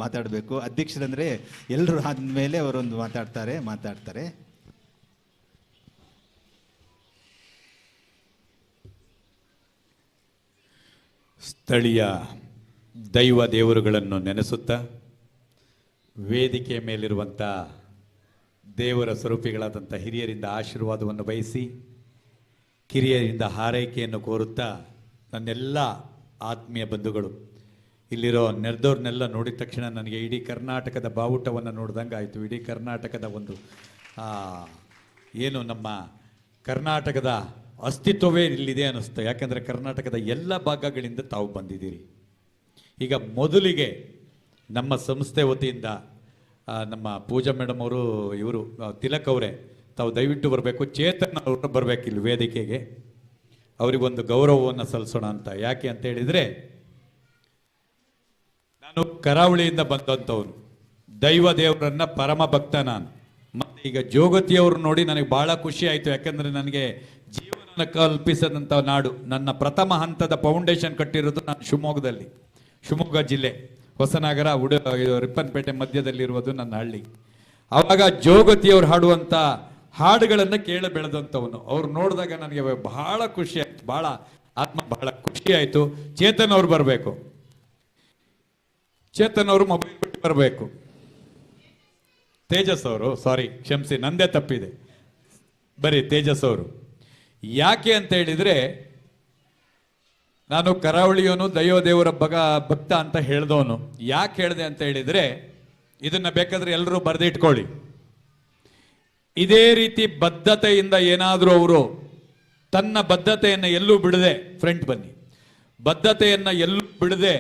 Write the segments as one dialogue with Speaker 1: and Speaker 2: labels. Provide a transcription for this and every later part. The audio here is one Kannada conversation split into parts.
Speaker 1: ಮಾತಾಡಬೇಕು. ಅಧ್ಯಕ್ಷರಂದ್ರೆ ಎಲ್ಲರೂ ಆದ್ಮೇಲೆ ಅವರೊಂದು ಮಾತಾಡ್ತಾರೆ.
Speaker 2: ಸ್ಥಳೀಯ ದೈವ ದೇವರುಗಳನ್ನು ನೆನೆಸುತ್ತಾ ವೇದಿಕೆಯ ಮೇಲಿರುವಂಥ ದೇವರ ಸ್ವರೂಪಿಗಳಾದಂಥ ಹಿರಿಯರಿಂದ ಆಶೀರ್ವಾದವನ್ನು ಬಯಸಿ ಕಿರಿಯರಿಂದ ಹಾರೈಕೆಯನ್ನು ಕೋರುತ್ತಾ ನನ್ನೆಲ್ಲ ಆತ್ಮೀಯ ಬಂಧುಗಳು ಇಲ್ಲಿರೋ ನೆರೆದವ್ರನ್ನೆಲ್ಲ ನೋಡಿದ ತಕ್ಷಣ ನನಗೆ ಇಡೀ ಕರ್ನಾಟಕದ ಬಾವುಟವನ್ನು ನೋಡ್ದಂಗೆ ಆಯಿತು. ಇಡೀ ಕರ್ನಾಟಕದ ಒಂದು ಏನು ನಮ್ಮ ಕರ್ನಾಟಕದ ಅಸ್ತಿತ್ವವೇ ಇಲ್ಲಿದೆ ಅನ್ನಿಸ್ತು. ಯಾಕೆಂದರೆ ಕರ್ನಾಟಕದ ಎಲ್ಲ ಭಾಗಗಳಿಂದ ತಾವು ಬಂದಿದ್ದೀರಿ. ಈಗ ಮೊದಲಿಗೆ ನಮ್ಮ ಸಂಸ್ಥೆ ವತಿಯಿಂದ ನಮ್ಮ ಪೂಜಾ ಮೇಡಮ್ ಅವರು ಇವರು ತಿಲಕ್ ಅವರೇ ತಾವು ದಯವಿಟ್ಟು ಬರಬೇಕು. ಚೇತನ್ ಅವರು ಬರಬೇಕು ಇಲ್ಲಿ ವೇದಿಕೆಗೆ. ಅವರಿಗೊಂದು ಗೌರವವನ್ನು ಸಲ್ಲಿಸೋಣ ಅಂತ. ಯಾಕೆ ಅಂತ ಹೇಳಿದರೆ ನಾನು ಕರಾವಳಿಯಿಂದ ಬಂದಂಥವನು, ದೈವ ದೇವರನ್ನ ಪರಮ ಭಕ್ತ ನಾನು. ಮತ್ತು ಈಗ ಜೋಗತಿಯವರು ನೋಡಿ ನನಗೆ ಭಾಳ ಖುಷಿ ಆಯಿತು. ಯಾಕೆಂದರೆ ನನಗೆ ಜೀವನ ಕಲ್ಪಿಸಿದಂಥ ನಾಡು. ನನ್ನ ಪ್ರಥಮ ಹಂತದ ಫೌಂಡೇಶನ್ ಕಟ್ಟಿರೋದು ನಾನು ಶಿವಮೊಗ್ಗದಲ್ಲಿ, ಶಿವಮೊಗ್ಗ ಜಿಲ್ಲೆ ಹೊಸನಗರ ರಿಪ್ಪನ್ಪೇಟೆ ಮಧ್ಯದಲ್ಲಿರುವುದು ನನ್ನ ಹಳ್ಳಿ. ಆವಾಗ ಜೋಗತಿಯವರು ಹಾಡುವಂಥ ಹಾಡುಗಳನ್ನು ಕೇಳ ಬೆಳೆದಂಥವನು. ಅವ್ರು ನೋಡಿದಾಗ ನನಗೆ ಬಹಳ ಖುಷಿ ಆಯಿತು, ಬಹಳ ಖುಷಿ ಆಯಿತು. ಚೇತನ್ ಅವ್ರು ಬರಬೇಕು. ಚೇತನ್ ಅವರು ಮೊಬೈಲ್ ಬಿಟ್ಟು ಬರಬೇಕು. ತೇಜಸ್ ಅವರು, ಸಾರಿ ಕ್ಷಮಿಸಿ ನಂದೇ ತಪ್ಪಿದೆ, ಬರೀ ತೇಜಸ್ ಅವರು. ಯಾಕೆ ಅಂತ ಹೇಳಿದರೆ ನಾನು ಕರಾವಳಿಯವನು ದೈವ ದೇವರ ಭಕ್ತ ಅಂತ ಹೇಳ್ದವನು. ಯಾಕೆ ಹೇಳಿದೆ ಅಂತ ಹೇಳಿದರೆ ಇದನ್ನ ಬೇಕಾದ್ರೆ ಎಲ್ಲರೂ ಬರೆದಿಟ್ಕೊಳ್ಳಿ. ಇದೇ ರೀತಿ ಬದ್ಧತೆಯಿಂದ ಏನಾದರೂ ಅವರು ತನ್ನ ಬದ್ಧತೆಯನ್ನು ಎಲ್ಲೂ ಬಿಡದೆ, ಫ್ರಂಟ್ ಬನ್ನಿ, ಬದ್ಧತೆಯನ್ನು ಎಲ್ಲೂ ಬಿಡದೆ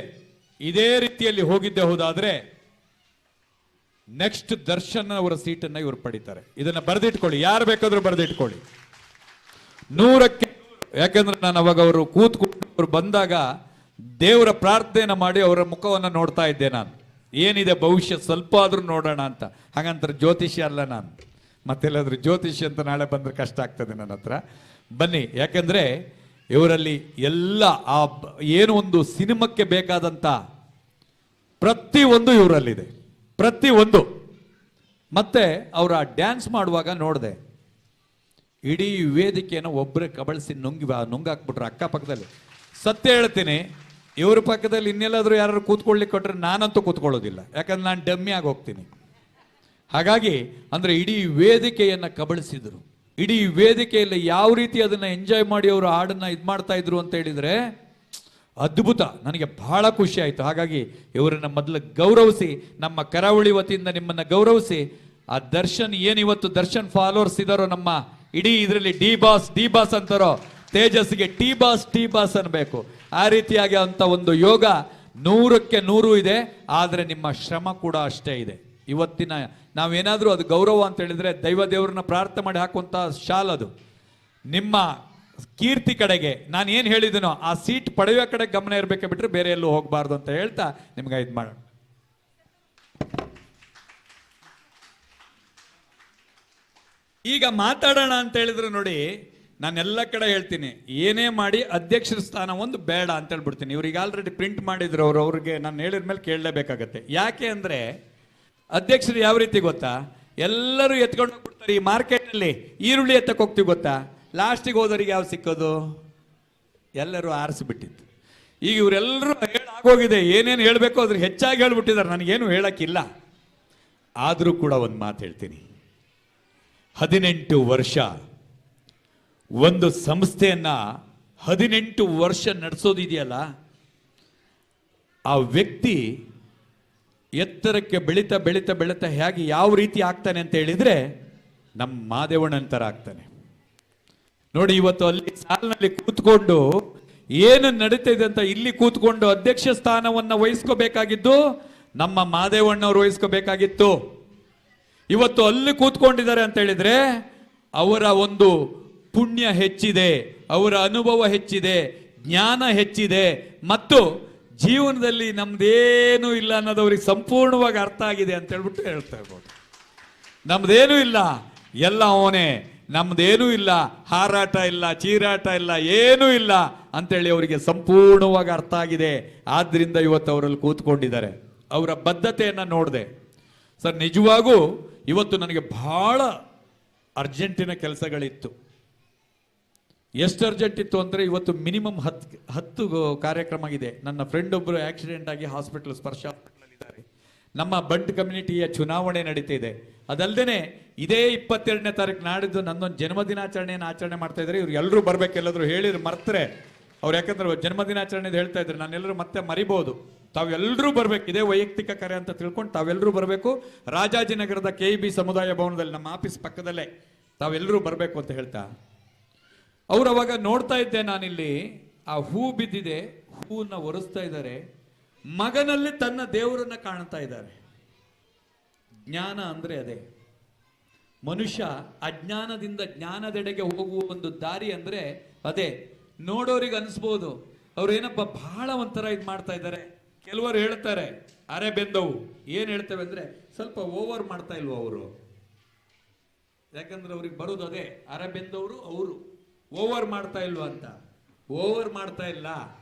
Speaker 2: ಇದೇ ರೀತಿಯಲ್ಲಿ ಹೋಗಿದ್ದೆ ಹೋದಾದ್ರೆ ನೆಕ್ಸ್ಟ್ ದರ್ಶನ್ ಅವರ ಸೀಟನ್ನು ಇವರು ಪಡಿತಾರೆ. ಇದನ್ನ ಬರೆದಿಟ್ಕೊಳ್ಳಿ, ಯಾರು ಬೇಕಾದ್ರೂ ಬರೆದಿಟ್ಕೊಳ್ಳಿ 100ಕ್ಕೆ 100. ಯಾಕಂದ್ರೆ ನಾನು ಅವಾಗ ಅವರು ಕೂತ್ಕೊಂಡು ಅವರು ಬಂದಾಗ ದೇವರ ಪ್ರಾರ್ಥನೆ ಮಾಡಿ ಅವರ ಮುಖವನ್ನು ನೋಡ್ತಾ ಇದ್ದೆ. ನಾನು ಏನಿದೆ ಭವಿಷ್ಯ ಸ್ವಲ್ಪ ಆದ್ರೂ ನೋಡೋಣ ಅಂತ. ಹಾಗಂತಾರೆ ಜ್ಯೋತಿಷ್ಯ ಅಲ್ಲ ನಾನು, ಮತ್ತೆಲ್ಲಾದ್ರೂ ಜ್ಯೋತಿಷ್ಯ ಅಂತ ನಾಳೆ ಬಂದ್ರೆ ಕಷ್ಟ ಆಗ್ತದೆ ನನ್ನ ಹತ್ರ. ಬನ್ನಿ, ಯಾಕಂದ್ರೆ ಇವರಲ್ಲಿ ಎಲ್ಲ ಆ ಏನು ಒಂದು ಸಿನಿಮಾಕ್ಕೆ ಬೇಕಾದಂತ ಪ್ರತಿಯೊಂದು ಇವರಲ್ಲಿದೆ, ಪ್ರತಿಯೊಂದು. ಮತ್ತೆ ಅವರ ಡ್ಯಾನ್ಸ್ ಮಾಡುವಾಗ ನೋಡಿದೆ, ಇಡೀ ವೇದಿಕೆಯನ್ನು ಒಬ್ಬರೇ ಕಬಳಿಸಿ ನುಂಗಾಕ್ಬಿಟ್ರು ಅಕ್ಕಪಕ್ಕದಲ್ಲಿ. ಸತ್ಯ ಹೇಳ್ತೀನಿ, ಇವ್ರ ಪಕ್ಕದಲ್ಲಿ ಇನ್ನೆಲ್ಲಾದ್ರೂ ಯಾರು ಕೂತ್ಕೊಳ್ಳಿಕ್ಕೆ ಕೊಟ್ಟರೆ ನಾನಂತೂ ಕೂತ್ಕೊಳ್ಳೋದಿಲ್ಲ. ಯಾಕಂದ್ರೆ ನಾನು ಡಮ್ಮಿ ಆಗಿ ಹೋಗ್ತೀನಿ. ಹಾಗಾಗಿ ಅಂದರೆ ಇಡೀ ವೇದಿಕೆಯನ್ನು ಕಬಳಿಸಿದ್ರು. ಇಡೀ ವೇದಿಕೆಯಲ್ಲಿ ಯಾವ ರೀತಿ ಅದನ್ನು ಎಂಜಾಯ್ ಮಾಡಿ ಅವರು ಹಾಡನ್ನು ಇದು ಮಾಡ್ತಾ ಇದ್ರು ಅಂತ ಹೇಳಿದರೆ ಅದ್ಭುತ. ನನಗೆ ಬಹಳ ಖುಷಿ ಆಯಿತು. ಹಾಗಾಗಿ ಇವರನ್ನ ಮೊದಲು ಗೌರವಿಸಿ, ನಮ್ಮ ಕರಾವಳಿ ವತಿಯಿಂದ ನಿಮ್ಮನ್ನು ಗೌರವಿಸಿ, ಆ ದರ್ಶನ್ ಏನಿವತ್ತು ದರ್ಶನ್ ಫಾಲೋವರ್ಸ್ ಇದ್ದಾರೋ ನಮ್ಮ ಇಡೀ ಇದರಲ್ಲಿ ಡಿ ಬಾಸ್ ಅಂತಾರೋ, ತೇಜಸ್ಗೆ ಟಿ ಬಾಸ್ ಅನ್ಬೇಕು. ಆ ರೀತಿಯಾಗಿ ಅಂತ ಒಂದು ಯೋಗ 100ಕ್ಕೆ 100 ಇದೆ. ಆದರೆ ನಿಮ್ಮ ಶ್ರಮ ಕೂಡ ಅಷ್ಟೇ ಇದೆ. ಇವತ್ತಿನ ನಾವೇನಾದರೂ ಅದು ಗೌರವ ಅಂತ ಹೇಳಿದ್ರೆ ದೈವ ದೇವರನ್ನ ಪ್ರಾರ್ಥನೆ ಮಾಡಿ ಹಾಕುವಂಥ ಶಾಲ್ ಅದು. ನಿಮ್ಮ ಕೀರ್ತಿ ಕಡೆಗೆ ನಾನು ಏನು ಹೇಳಿದ್ದೀನೋ ಆ ಸೀಟ್ ಪಡೆಯುವ ಕಡೆ ಗಮನ ಇರಬೇಕೆ ಬಿಟ್ಟರೆ ಬೇರೆ ಎಲ್ಲೂ ಹೋಗಬಾರ್ದು ಅಂತ ಹೇಳ್ತಾ ನಿಮ್ಗೆ ಇದು ಮಾಡೋಣ. ಈಗ ಮಾತಾಡೋಣ ಅಂತ ಹೇಳಿದ್ರೆ ನೋಡಿ, ನಾನೆಲ್ಲ ಕಡೆ ಹೇಳ್ತೀನಿ, ಏನೇ ಮಾಡಿ ಅಧ್ಯಕ್ಷರ ಸ್ಥಾನ ಒಂದು ಬೇಡ ಅಂತ ಹೇಳ್ಬಿಡ್ತೀನಿ. ಇವ್ರಿಗೆ ಆಲ್ರೆಡಿ ಪ್ರಿಂಟ್ ಮಾಡಿದ್ರು ಅವ್ರಿಗೆ ನಾನು ಹೇಳಿದ ಮೇಲೆ ಕೇಳಲೇಬೇಕಾಗತ್ತೆ. ಯಾಕೆ ಅಂದರೆ ಅಧ್ಯಕ್ಷರು ಯಾವ ರೀತಿ ಗೊತ್ತಾ, ಎಲ್ಲರೂ ಎತ್ಕೊಂಡು ಹೋಗ್ಬಿಡ್ತಾರೆ. ಈ ಮಾರ್ಕೆಟಲ್ಲಿ ಈರುಳ್ಳಿ ಎತ್ತಕ್ಕೆ ಹೋಗ್ತೀವಿ ಗೊತ್ತಾ, ಲಾಸ್ಟಿಗೆ ಹೋದವರಿಗೆ ಯಾವ ಸಿಕ್ಕೋದು, ಎಲ್ಲರೂ ಆರಿಸಿಬಿಟ್ಟಿತ್ತು. ಈಗ ಇವರೆಲ್ಲರೂ ಹೇಳಾಗೋಗಿದೆ, ಏನೇನು ಹೇಳಬೇಕು ಅದ್ರ ಹೆಚ್ಚಾಗಿ ಹೇಳ್ಬಿಟ್ಟಿದ್ದಾರೆ. ನನಗೇನು ಹೇಳಕ್ಕಿಲ್ಲ. ಆದರೂ ಕೂಡ ಒಂದು ಮಾತು ಹೇಳ್ತೀನಿ, 18 ವರ್ಷ ಒಂದು ಸಂಸ್ಥೆಯನ್ನ 18 ವರ್ಷ ನಡೆಸೋದಿದೆಯಲ್ಲ, ಆ ವ್ಯಕ್ತಿ ಎತ್ತರಕ್ಕೆ ಬೆಳೀತಾ ಬೆಳೀತಾ ಬೆಳೀತಾ ಹೇಗೆ ಯಾವ ರೀತಿ ಆಗ್ತಾನೆ ಅಂತ ಹೇಳಿದ್ರೆ ನಮ್ಮ ಮಾದೇವಣ್ಣನ ಆಗ್ತಾನೆ. ನೋಡಿ, ಇವತ್ತು ಅಲ್ಲಿ ಸಾಲಿನಲ್ಲಿ ಕೂತ್ಕೊಂಡು ಏನು ನಡೀತಿದೆ ಅಂತ ಇಲ್ಲಿ ಕೂತ್ಕೊಂಡು ಅಧ್ಯಕ್ಷ ಸ್ಥಾನವನ್ನು ವಹಿಸ್ಕೋಬೇಕಾಗಿದ್ದು ನಮ್ಮ ಮಾದೇವಣ್ಣವ್ರು ವಹಿಸ್ಕೋಬೇಕಾಗಿತ್ತು. ಇವತ್ತು ಅಲ್ಲಿ ಕೂತ್ಕೊಂಡಿದ್ದಾರೆ ಅಂತ ಹೇಳಿದ್ರೆ ಅವರ ಒಂದು ಪುಣ್ಯ ಹೆಚ್ಚಿದೆ, ಅವರ ಅನುಭವ ಹೆಚ್ಚಿದೆ, ಜ್ಞಾನ ಹೆಚ್ಚಿದೆ, ಮತ್ತು ಜೀವನದಲ್ಲಿ ನಮ್ದೇನು ಇಲ್ಲ ಅನ್ನೋದು ಅವ್ರಿಗೆ ಸಂಪೂರ್ಣವಾಗಿ ಅರ್ಥ ಆಗಿದೆ ಅಂತ ಹೇಳ್ಬಿಟ್ಟು ಹೇಳ್ತಾ ಇರ್ಬೋದು. ನಮ್ದೇನೂ ಇಲ್ಲ, ಎಲ್ಲ ಅವನೇ, ನಮ್ದೇನೂ ಇಲ್ಲ, ಹಾರಾಟ ಇಲ್ಲ, ಚೀರಾಟ ಇಲ್ಲ, ಏನೂ ಇಲ್ಲ ಅಂತೇಳಿ ಅವರಿಗೆ ಸಂಪೂರ್ಣವಾಗಿ ಅರ್ಥ ಆಗಿದೆ. ಆದ್ರಿಂದ ಇವತ್ತು ಅವರಲ್ಲಿ ಕೂತ್ಕೊಂಡಿದ್ದಾರೆ. ಅವರ ಬದ್ಧತೆಯನ್ನು ನೋಡಿದೆ. ಸರ್ ನಿಜವಾಗೂ ಇವತ್ತು ನನಗೆ ಬಹಳ ಅರ್ಜೆಂಟಿನ ಕೆಲಸಗಳಿತ್ತು. ಎಷ್ಟು ಅರ್ಜೆಂಟ್ ಇತ್ತು ಅಂದರೆ ಇವತ್ತು ಮಿನಿಮಮ್ 10 ಕಾರ್ಯಕ್ರಮ ಇದೆ. ನನ್ನ ಫ್ರೆಂಡ್ ಒಬ್ಬರು ಆಕ್ಸಿಡೆಂಟ್ ಆಗಿ ಹಾಸ್ಪಿಟಲ್ ಸ್ಪರ್ಶ ಹಾಸ್ಪಿಟಲ್. ನಮ್ಮ ಬಂಟ್ ಕಮ್ಯುನಿಟಿಯ ಚುನಾವಣೆ ನಡೀತಿದೆ. ಅದಲ್ಲದೆ ಇದೇ 22ನೇ ತಾರೀಕು ನಾಡಿದ್ದು ನನ್ನೊಂದು ಜನ್ಮದಿನಾಚರಣೆಯನ್ನು ಆಚರಣೆ ಮಾಡ್ತಾ ಇದ್ದಾರೆ. ಇವ್ರು ಎಲ್ಲರೂ ಬರ್ಬೇಕು, ಎಲ್ಲಾದರೂ ಹೇಳಿದ್ರು ಮರ್ತರೆ ಅವ್ರು, ಯಾಕಂದ್ರೆ ಜನ್ಮದಿನಾಚರಣೆ ಹೇಳ್ತಾ ಇದ್ರು, ನಾನೆಲ್ಲರೂ ಮತ್ತೆ ಮರಿಬಹುದು. ತಾವೆಲ್ಲರೂ ಬರ್ಬೇಕು, ಇದೇ ವೈಯಕ್ತಿಕ ಕರೆ ಅಂತ ತಿಳ್ಕೊಂಡು ತಾವೆಲ್ಲರೂ ಬರಬೇಕು. ರಾಜಾಜಿನಗರದ KEB ಸಮುದಾಯ ಭವನದಲ್ಲಿ ನಮ್ಮ ಆಫೀಸ್ ಪಕ್ಕದಲ್ಲೇ ತಾವೆಲ್ಲರೂ ಬರಬೇಕು ಅಂತ ಹೇಳ್ತಾ ಅವ್ರು ಅವಾಗ ನೋಡ್ತಾ ಇದ್ದೆ ನಾನಿಲ್ಲಿ, ಆ ಹೂ ಬಿದ್ದಿದೆ, ಹೂವನ್ನ ಒರೆಸ್ತಾ ಇದ್ದಾರೆ, ಮಗನಲ್ಲಿ ತನ್ನ ದೇವರನ್ನ ಕಾಣ್ತಾ ಇದ್ದಾರೆ. ಜ್ಞಾನ ಅಂದ್ರೆ ಅದೇ. ಮನುಷ್ಯ ಅಜ್ಞಾನದಿಂದ ಜ್ಞಾನದೆಡೆಗೆ ಹೋಗುವ ಒಂದು ದಾರಿ ಅಂದ್ರೆ ಅದೇ. ನೋಡೋರಿಗೆ ಅನ್ಸ್ಬೋದು ಅವ್ರೇನಪ್ಪ ಬಹಳ ಒಂಥರ ಇದು ಮಾಡ್ತಾ ಇದ್ದಾರೆ. ಕೆಲವರು ಹೇಳ್ತಾರೆ ಅರೆ ಬೆಂದವು. ಏನ್ ಹೇಳ್ತೇವೆ ಅಂದ್ರೆ ಸ್ವಲ್ಪ ಓವರ್ ಮಾಡ್ತಾ ಇಲ್ವ ಅವರು, ಯಾಕಂದ್ರೆ ಅವ್ರಿಗೆ ಬರೋದು ಅದೇ, ಅರೆ ಬೆಂದವರು ಅವರು ಓವರ್ ಮಾಡ್ತಾ ಇಲ್ವಾ ಅಂತ. ಓವರ್ ಮಾಡ್ತಾ ಇಲ್ಲ,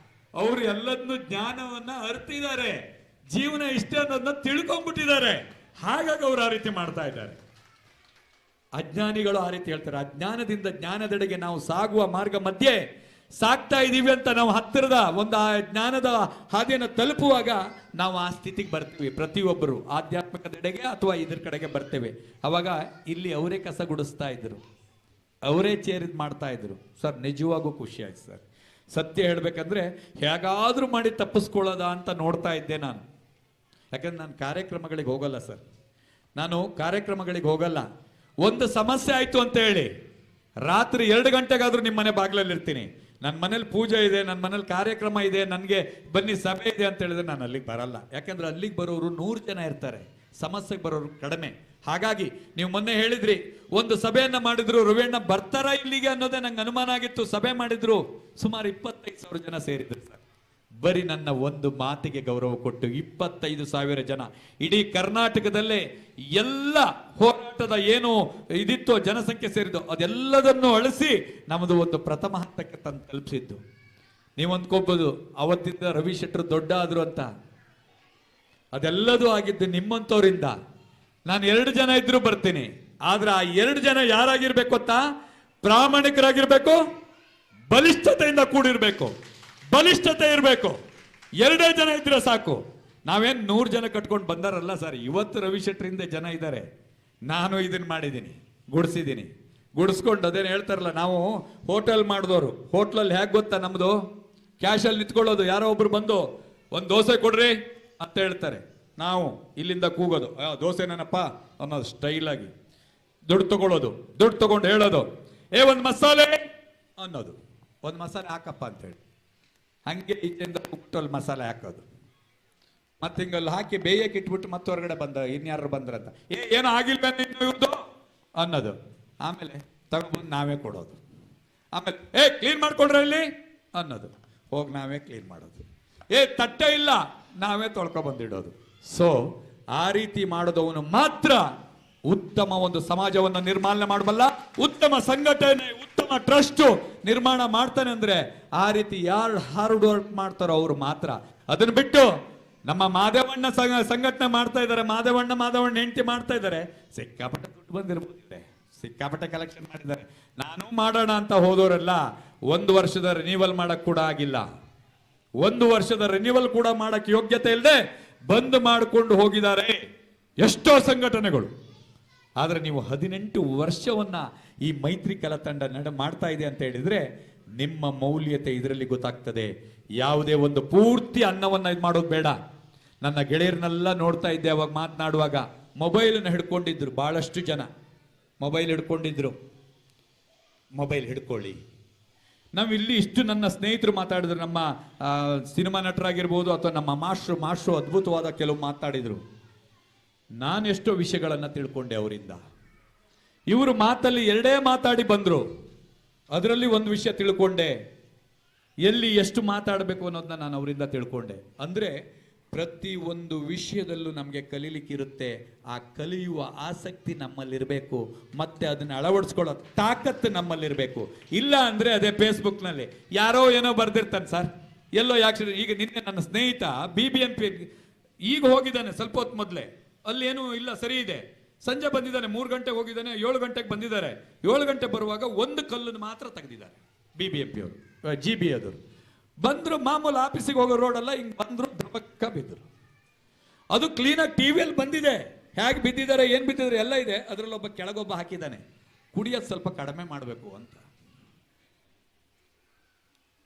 Speaker 2: ಅವರು ಎಲ್ಲದನ್ನು ಜ್ಞಾನವನ್ನ ಅರ್ತಿದ್ದಾರೆ, ಜೀವನ ಇಷ್ಟೇ ಅನ್ನೋದನ್ನ ತಿಳ್ಕೊಂಡ್ಬಿಟ್ಟಿದ್ದಾರೆ. ಹಾಗಾಗಿ ಅವ್ರು ಆ ರೀತಿ ಮಾಡ್ತಾ ಇದ್ದಾರೆ. ಅಜ್ಞಾನಿಗಳು ಆ ರೀತಿ ಹೇಳ್ತಾರೆ. ಅಜ್ಞಾನದಿಂದ ಜ್ಞಾನದೆಡೆಗೆ ನಾವು ಸಾಗುವ ಮಾರ್ಗ ಮಧ್ಯೆ ಸಾಕ್ತಾ ಇದೀವಿ ಅಂತ ನಾವು ಹತ್ತಿರದ ಒಂದು ಆ ಜ್ಞಾನದ ಹಾದಿಯನ್ನು ತಲುಪುವಾಗ ನಾವು ಆ ಸ್ಥಿತಿಗೆ ಬರ್ತೀವಿ. ಪ್ರತಿಯೊಬ್ಬರು ಆಧ್ಯಾತ್ಮಿಕದೆಡೆಗೆ ಅಥವಾ ಇದ್ರ ಕಡೆಗೆ ಬರ್ತೇವೆ. ಅವಾಗ ಇಲ್ಲಿ ಅವರೇ ಕಸ ಗುಡಿಸ್ತಾ ಇದ್ರು, ಅವರೇ ಚೇರಿದ್ ಮಾಡ್ತಾ ಇದ್ರು. ಸರ್ ನಿಜವಾಗೂ ಖುಷಿ ಆಯ್ತು ಸರ್. ಸತ್ಯ ಹೇಳ್ಬೇಕಂದ್ರೆ ಹೇಗಾದ್ರೂ ಮಾಡಿ ತಪ್ಪಿಸ್ಕೊಳ್ಳೋದ ಅಂತ ನೋಡ್ತಾ ಇದ್ದೆ ನಾನು. ಯಾಕಂದ್ರೆ ನಾನು ಕಾರ್ಯಕ್ರಮಗಳಿಗೆ ಹೋಗಲ್ಲ ಸರ್, ನಾನು ಕಾರ್ಯಕ್ರಮಗಳಿಗೆ ಹೋಗಲ್ಲ. ಒಂದು ಸಮಸ್ಯೆ ಆಯ್ತು ಅಂತ ಹೇಳಿ ರಾತ್ರಿ 2 ಗಂಟೆಗಾದ್ರೂ ನಿಮ್ಮ ಮನೆ ಬಾಗಿಲಲ್ಲಿ ಇರ್ತೀನಿ. ನನ್ನ ಮನೇಲಿ ಪೂಜೆ ಇದೆ, ನನ್ನ ಮನೇಲಿ ಕಾರ್ಯಕ್ರಮ ಇದೆ, ನನಗೆ ಬನ್ನಿ ಸಭೆ ಇದೆ ಅಂತ ಹೇಳಿದ್ರೆ ನಾನು ಅಲ್ಲಿಗೆ ಬರಲ್ಲ. ಯಾಕಂದ್ರೆ ಅಲ್ಲಿಗೆ ಬರೋರು 100 ಜನ ಇರ್ತಾರೆ, ಸಮಸ್ಯೆಗೆ ಬರೋರು ಕಡಿಮೆ. ಹಾಗಾಗಿ ನೀವು ಮೊನ್ನೆ ಹೇಳಿದ್ರಿ ಒಂದು ಸಭೆಯನ್ನ ಮಾಡಿದ್ರು, ರವಿಯಣ್ಣ ಬರ್ತಾರ ಇಲ್ಲಿಗೆ ಅನ್ನೋದೇ ನಂಗೆ ಅನುಮಾನ ಆಗಿತ್ತು. ಸಭೆ ಮಾಡಿದ್ರು, ಸುಮಾರು 25,000 ಜನ ಸೇರಿದ್ರು ಸರ್. ಬರೀ ನನ್ನ ಒಂದು ಮಾತಿಗೆ ಗೌರವ ಕೊಟ್ಟು 25,000 ಜನ ಇಡೀ ಕರ್ನಾಟಕದಲ್ಲೇ ಎಲ್ಲ ಹೋರಾಟದ ಏನು ಇದಿತ್ತೋ ಜನಸಂಖ್ಯೆ ಸೇರಿದ್ದು ಅದೆಲ್ಲದನ್ನು ಅಳಿಸಿ ನಮ್ಮದು ಒಂದು ಪ್ರಥಮ ಹಂತಕ್ಕೆ ತಂದು ತಲುಪಿಸಿದ್ದು. ನೀವು ಅಂದ್ಕೋಬಹುದು ಅವತ್ತಿಂದ ರವಿ ಶೆಟ್ಟರು ದೊಡ್ಡ ಆದ್ರು ಅಂತ. ಅದೆಲ್ಲದೂ ಆಗಿದ್ದು ನಿಮ್ಮಂತವರಿಂದ. ನಾನು 2 ಜನ ಇದ್ರು ಬರ್ತೀನಿ, ಆದ್ರೆ ಆ 2 ಜನ ಯಾರಾಗಿರ್ಬೇಕು ಅಂತ, ಪ್ರಾಮಾಣಿಕರಾಗಿರ್ಬೇಕು, ಬಲಿಷ್ಠತೆಯಿಂದ ಕೂಡಿರ್ಬೇಕು, ಬಲಿಷ್ಠತೆ ಇರಬೇಕು. 2 ಜನ ಇದ್ರೆ ಸಾಕು. ನಾವೇನ್ 100 ಜನ ಕಟ್ಕೊಂಡು ಬಂದಾರಲ್ಲ ಸರ್. ಇವತ್ತು ರವಿ ಶೆಟ್ಟರಿಂದ ಜನ ಇದ್ದಾರೆ. ನಾನು ಇದನ್ನ ಮಾಡಿದ್ದೀನಿ, ಗುಡಿಸಿದ್ದೀನಿ, ಗುಡಿಸ್ಕೊಂಡು ಅದೇನು ಹೇಳ್ತಾರಲ್ಲ, ನಾವು ಹೋಟೆಲ್ ಮಾಡಿದವರು. ಹೋಟ್ಲಲ್ಲಿ ಹೇಗೆ ಗೊತ್ತಾ ನಮ್ದು, ಕ್ಯಾಶಲ್ಲಿ ನಿಂತ್ಕೊಳ್ಳೋದು, ಯಾರೋ ಒಬ್ರು ಬಂದು 1 ದೋಸೆ ಕೊಡ್ರಿ ಅಂತ ಹೇಳ್ತಾರೆ, ನಾವು ಇಲ್ಲಿಂದ ಕೂಗೋದು ದೋಸೆನೇನಪ್ಪ ಅನ್ನೋದು ಸ್ಟೈಲ್ ಆಗಿ. ದುಡ್ಡು ತಗೊಳ್ಳೋದು, ದುಡ್ಡು ತಗೊಂಡು ಹೇಳೋದು, 1 ಮಸಾಲೆ ಅನ್ನೋದು, 1 ಮಸಾಲೆ ಹಾಕಪ್ಪ ಅಂತ ಹೇಳಿ ಹಂಗೆ ಈಚೆಯಿಂದ ಉಪ್ಪಲ್ಲಿ ಮಸಾಲೆ ಹಾಕೋದು. ಮತ್ತೆ ಹಿಂಗಲ್ಲಿ ಹಾಕಿ ಬೇಯಕ್ಕೆ ಇಟ್ಬಿಟ್ಟು ಮತ್ತೆ ಹೊರಗಡೆ ಬಂದ ಇನ್ಯಾರು ಬಂದ್ರಂತ, ಏನೋ ಆಗಿಲ್ವ ಇವ್ರದ್ದು ಅನ್ನೋದು. ಆಮೇಲೆ ತಗೊಂಡ್ಬಂದು ನಾವೇ ಕೊಡೋದು. ಆಮೇಲೆ ಕ್ಲೀನ್ ಮಾಡ್ಕೊಂಡ್ರೆ ಇಲ್ಲಿ ಅನ್ನೋದು, ಹೋಗಿ ನಾವೇ ಕ್ಲೀನ್ ಮಾಡೋದು. ತಟ್ಟೆ ಇಲ್ಲ, ನಾವೇ ತೊಳ್ಕೊ ಬಂದಿಡೋದು. ಸೊ ಆ ರೀತಿ ಮಾಡೋದವನು ಮಾತ್ರ ಉತ್ತಮ ಒಂದು ಸಮಾಜವನ್ನು ನಿರ್ಮಾಣ ಮಾಡಬಲ್ಲ, ಉತ್ತಮ ಸಂಘಟನೆ, ಉತ್ತಮ ಟ್ರಸ್ಟ್ ನಿರ್ಮಾಣ ಮಾಡ್ತಾನೆ. ಅಂದ್ರೆ ಆ ರೀತಿ ಯಾರು ಹಾರ್ಡ್ ವರ್ಕ್ ಮಾಡ್ತಾರೋ ಅವರು ಮಾತ್ರ. ಅದನ್ನ ಬಿಟ್ಟು ನಮ್ಮ ಮಾದೇವಣ್ಣ ಸಂಘಟನೆ ಮಾಡ್ತಾ ಇದ್ದಾರೆ, ಮಾದೇವಣ್ಣ ಹೆಂಡತಿ ಮಾಡ್ತಾ ಇದ್ದಾರೆ, ಸಿಕ್ಕಾಪಟ್ಟೆ ದುಡ್ಡು ಬಂದಿರ್ಬೋದಿದೆ, ಸಿಕ್ಕಾಪಟ್ಟೆ ಕಲೆಕ್ಷನ್ ಮಾಡಿದ್ದಾರೆ. ನಾನು ಮಾಡೋಣ ಅಂತ ಹೋದವರೆಲ್ಲ 1 ವರ್ಷದ ರಿನ್ಯೂವಲ್ ಮಾಡಕ್ ಕೂಡ ಆಗಿಲ್ಲ. 1 ವರ್ಷದ ರಿನ್ಯೂವಲ್ ಕೂಡ ಮಾಡಕ್ ಯೋಗ್ಯತೆ ಇಲ್ಲದೆ ಬಂದ್ ಮಾಡಿಕೊಂಡು ಹೋಗಿದ್ದಾರೆ ಎಷ್ಟೋ ಸಂಘಟನೆಗಳು. ಆದ್ರೆ ನೀವು 18 ವರ್ಷವನ್ನ ಈ ಮೈತ್ರಿ ಕಲ ತಂಡ ಮಾಡ್ತಾ ಇದೆ ಅಂತ ಹೇಳಿದ್ರೆ ನಿಮ್ಮ ಮೌಲ್ಯತೆ ಇದರಲ್ಲಿ ಗೊತ್ತಾಗ್ತದೆ. ಯಾವುದೇ ಒಂದು ಪೂರ್ತಿ ಅನ್ನವನ್ನ ಇದು ಮಾಡೋದು ಬೇಡ. ನನ್ನ ಗೆಳೆಯರನ್ನೆಲ್ಲ ನೋಡ್ತಾ ಇದ್ದೆ ಅವಾಗ ಮಾತನಾಡುವಾಗ, ಮೊಬೈಲನ್ನ ಹಿಡ್ಕೊಂಡಿದ್ರು ಬಹಳಷ್ಟು ಜನ. ಮೊಬೈಲ್ ಹಿಡ್ಕೊಂಡಿದ್ರು, ಮೊಬೈಲ್ ಹಿಡ್ಕೊಳ್ಳಿ. ನಾವು ಇಲ್ಲಿ ಇಷ್ಟು ನನ್ನ ಸ್ನೇಹಿತರು ಮಾತಾಡಿದ್ರು, ನಮ್ಮ ಸಿನಿಮಾ ನಟರಾಗಿರ್ಬೋದು ಅಥವಾ ನಮ್ಮ ಮಾಸ್ಟ್ರು ಅದ್ಭುತವಾದ ಕೆಲವು ಮಾತಾಡಿದ್ರು. ನಾನು ಎಷ್ಟೋ ವಿಷಯಗಳನ್ನ ತಿಳ್ಕೊಂಡೆ ಅವರಿಂದ. ಇವರು ಮಾತಲ್ಲಿ 2 ಮಾತಾಡಿ ಬಂದ್ರು, ಅದರಲ್ಲಿ ಒಂದು ವಿಷಯ ತಿಳ್ಕೊಂಡೆ, ಎಲ್ಲಿ ಎಷ್ಟು ಮಾತಾಡಬೇಕು ಅನ್ನೋದನ್ನ ನಾನು ಅವರಿಂದ ತಿಳ್ಕೊಂಡೆ. ಅಂದ್ರೆ ಪ್ರತಿ ಒಂದು ವಿಷಯದಲ್ಲೂ ನಮಗೆ ಕಲೀಲಿಕ್ಕಿರುತ್ತೆ. ಆ ಕಲಿಯುವ ಆಸಕ್ತಿ ನಮ್ಮಲ್ಲಿರಬೇಕು, ಮತ್ತೆ ಅದನ್ನ ಅಳವಡಿಸ್ಕೊಳ್ಳೋ ತಾಕತ್ತು ನಮ್ಮಲ್ಲಿರಬೇಕು. ಇಲ್ಲ ಅಂದ್ರೆ ಅದೇ ಫೇಸ್ಬುಕ್ನಲ್ಲಿ ಯಾರೋ ಏನೋ ಬರ್ದಿರ್ತಾನೆ ಸರ್, ಎಲ್ಲೋ ಯಾಕೆ. ಈಗ ನಿನ್ನೆ ನನ್ನ ಸ್ನೇಹಿತ BBMP ಈಗ ಹೋಗಿದ್ದಾನೆ ಸ್ವಲ್ಪ ಹೊತ್ತು ಮೊದಲೇ, ಅಲ್ಲಿ ಏನೂ ಇಲ್ಲ, ಸರಿ ಇದೆ. ಸಂಜೆ ಬಂದಿದ್ದಾನೆ, 3 ಗಂಟೆಗೆ ಹೋಗಿದ್ದಾನೆ, 7 ಗಂಟೆಗೆ ಬಂದಿದ್ದಾರೆ. 7 ಗಂಟೆ ಬರುವಾಗ ಒಂದು ಕಲ್ಲನ್ನು ಮಾತ್ರ ತೆಗೆದಿದ್ದಾರೆ BBMP ಅವರು, GB ಅವರು ಬಂದ್ರು. ಮಾಮೂಲು ಆಫೀಸಿಗೆ ಹೋಗೋ ರೋಡಲ್ಲ, ಹಿಂಗ್ ಬಂದ್ರು, ಧಬಕ್ಕ ಬಿದ್ದರು. ಅದು ಕ್ಲೀನಾಗಿ ಟಿವಿಯಲ್ಲಿ ಬಂದಿದೆ, ಹೇಗೆ ಬಿದ್ದಿದ್ದಾರೆ, ಏನ್ ಬಿದ್ದಿದ್ದಾರೆ ಎಲ್ಲ ಇದೆ. ಅದರಲ್ಲಿ ಒಬ್ಬ ಕೆಳಗೊಬ್ಬ ಹಾಕಿದ್ದಾನೆ, ಕುಡಿಯೋದು ಸ್ವಲ್ಪ ಕಡಿಮೆ ಮಾಡಬೇಕು ಅಂತ.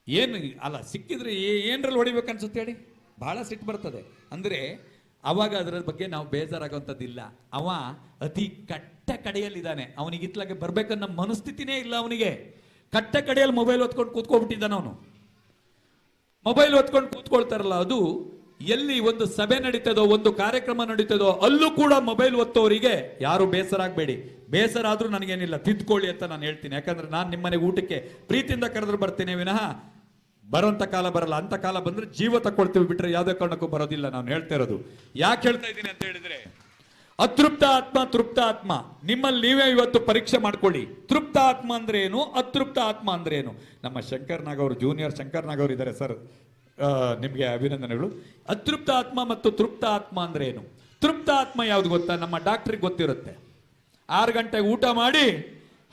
Speaker 2: ಏನು ಅಲ್ಲ, ಸಿಕ್ಕಿದ್ರೆ ಏನ್ರಲ್ಲಿ ಹೊಡಿಬೇಕು ಅನ್ಸುತ್ತೆ ಹೇಳಿ, ಬಹಳ ಸಿಟ್ಟು ಬರ್ತದೆ. ಅಂದ್ರೆ ಅವಾಗ ಅದರ ಬಗ್ಗೆ ನಾವು ಬೇಜಾರಾಗುವಂಥದ್ದಿಲ್ಲ. ಅವ ಅತಿ ಕಟ್ಟ ಕಡೆಯಲ್ಲಿದ್ದಾನೆ, ಅವನಿಗೆ ಇತ್ಲಾಗೆ ಬರ್ಬೇಕನ್ನೋ ಮನಸ್ಥಿತಿನೇ ಇಲ್ಲ ಅವನಿಗೆ. ಕಟ್ಟ ಕಡೆಯಲ್ಲಿ ಮೊಬೈಲ್ ಹೊತ್ಕೊಂಡು ಕೂತ್ಕೊಬಿಟ್ಟಿದ್ದಾನೆ ಅವನು. ಮೊಬೈಲ್ ಹೊತ್ಕೊಂಡು ಕೂತ್ಕೊಳ್ತಾರಲ್ಲ, ಅದು ಎಲ್ಲಿ ಒಂದು ಸಭೆ ನಡೀತದೋ, ಒಂದು ಕಾರ್ಯಕ್ರಮ ನಡೀತದೋ, ಅಲ್ಲೂ ಕೂಡ ಮೊಬೈಲ್ ಒತ್ತೋರಿಗೆ ಯಾರು ಬೇಸರ ಆಗಬೇಡಿ. ಬೇಸರ ಆದ್ರೂ ನನಗೇನಿಲ್ಲ, ತಿದ್ಕೊಳ್ಳಿ ಅಂತ ನಾನು ಹೇಳ್ತೀನಿ. ಯಾಕಂದ್ರೆ ನಾನು ನಿಮ್ಮನೆಗೆ ಊಟಕ್ಕೆ ಪ್ರೀತಿಯಿಂದ ಕರೆದ್ರೆ ಬರ್ತೀನಿ ವಿನಃ ಬರೋಂಥ ಕಾಲ ಬರಲ್ಲ. ಅಂತ ಕಾಲ ಬಂದ್ರೆ ಜೀವ ತಕೊಳ್ತೀವಿ, ಬಿಟ್ರೆ ಯಾವುದೇ ಕಾರಣಕ್ಕೂ ಬರೋದಿಲ್ಲ. ನಾನು ಹೇಳ್ತಾ ಇರೋದು ಯಾಕೆ ಹೇಳ್ತಾ ಇದ್ದೀನಿ ಅಂತ ಹೇಳಿದ್ರೆ, ಅತೃಪ್ತ ಆತ್ಮ, ತೃಪ್ತ ಆತ್ಮ, ನಿಮ್ಮಲ್ಲಿ ನೀವೇ ಇವತ್ತು ಪರೀಕ್ಷೆ ಮಾಡ್ಕೊಳ್ಳಿ. ತೃಪ್ತ ಆತ್ಮ ಅಂದ್ರೆ ಏನು, ಅತೃಪ್ತ ಆತ್ಮ ಅಂದ್ರೆ ಏನು? ನಮ್ಮ ಶಂಕರ್ನಾಗ್ ಅವರು, ಜೂನಿಯರ್ ಶಂಕರ್ನಾಗ್ ಅವರು ಇದ್ದಾರೆ ಸರ್, ನಿಮಗೆ ಅಭಿನಂದನೆಗಳು. ಅತೃಪ್ತ ಆತ್ಮ ಮತ್ತು ತೃಪ್ತ ಆತ್ಮ ಅಂದ್ರೆ ಏನು? ತೃಪ್ತ ಆತ್ಮ ಯಾವ್ದು ಗೊತ್ತಾ? ನಮ್ಮ ಡಾಕ್ಟ್ರಿಗೆ ಗೊತ್ತಿರುತ್ತೆ. 6 ಗಂಟೆಗೆ ಊಟ ಮಾಡಿ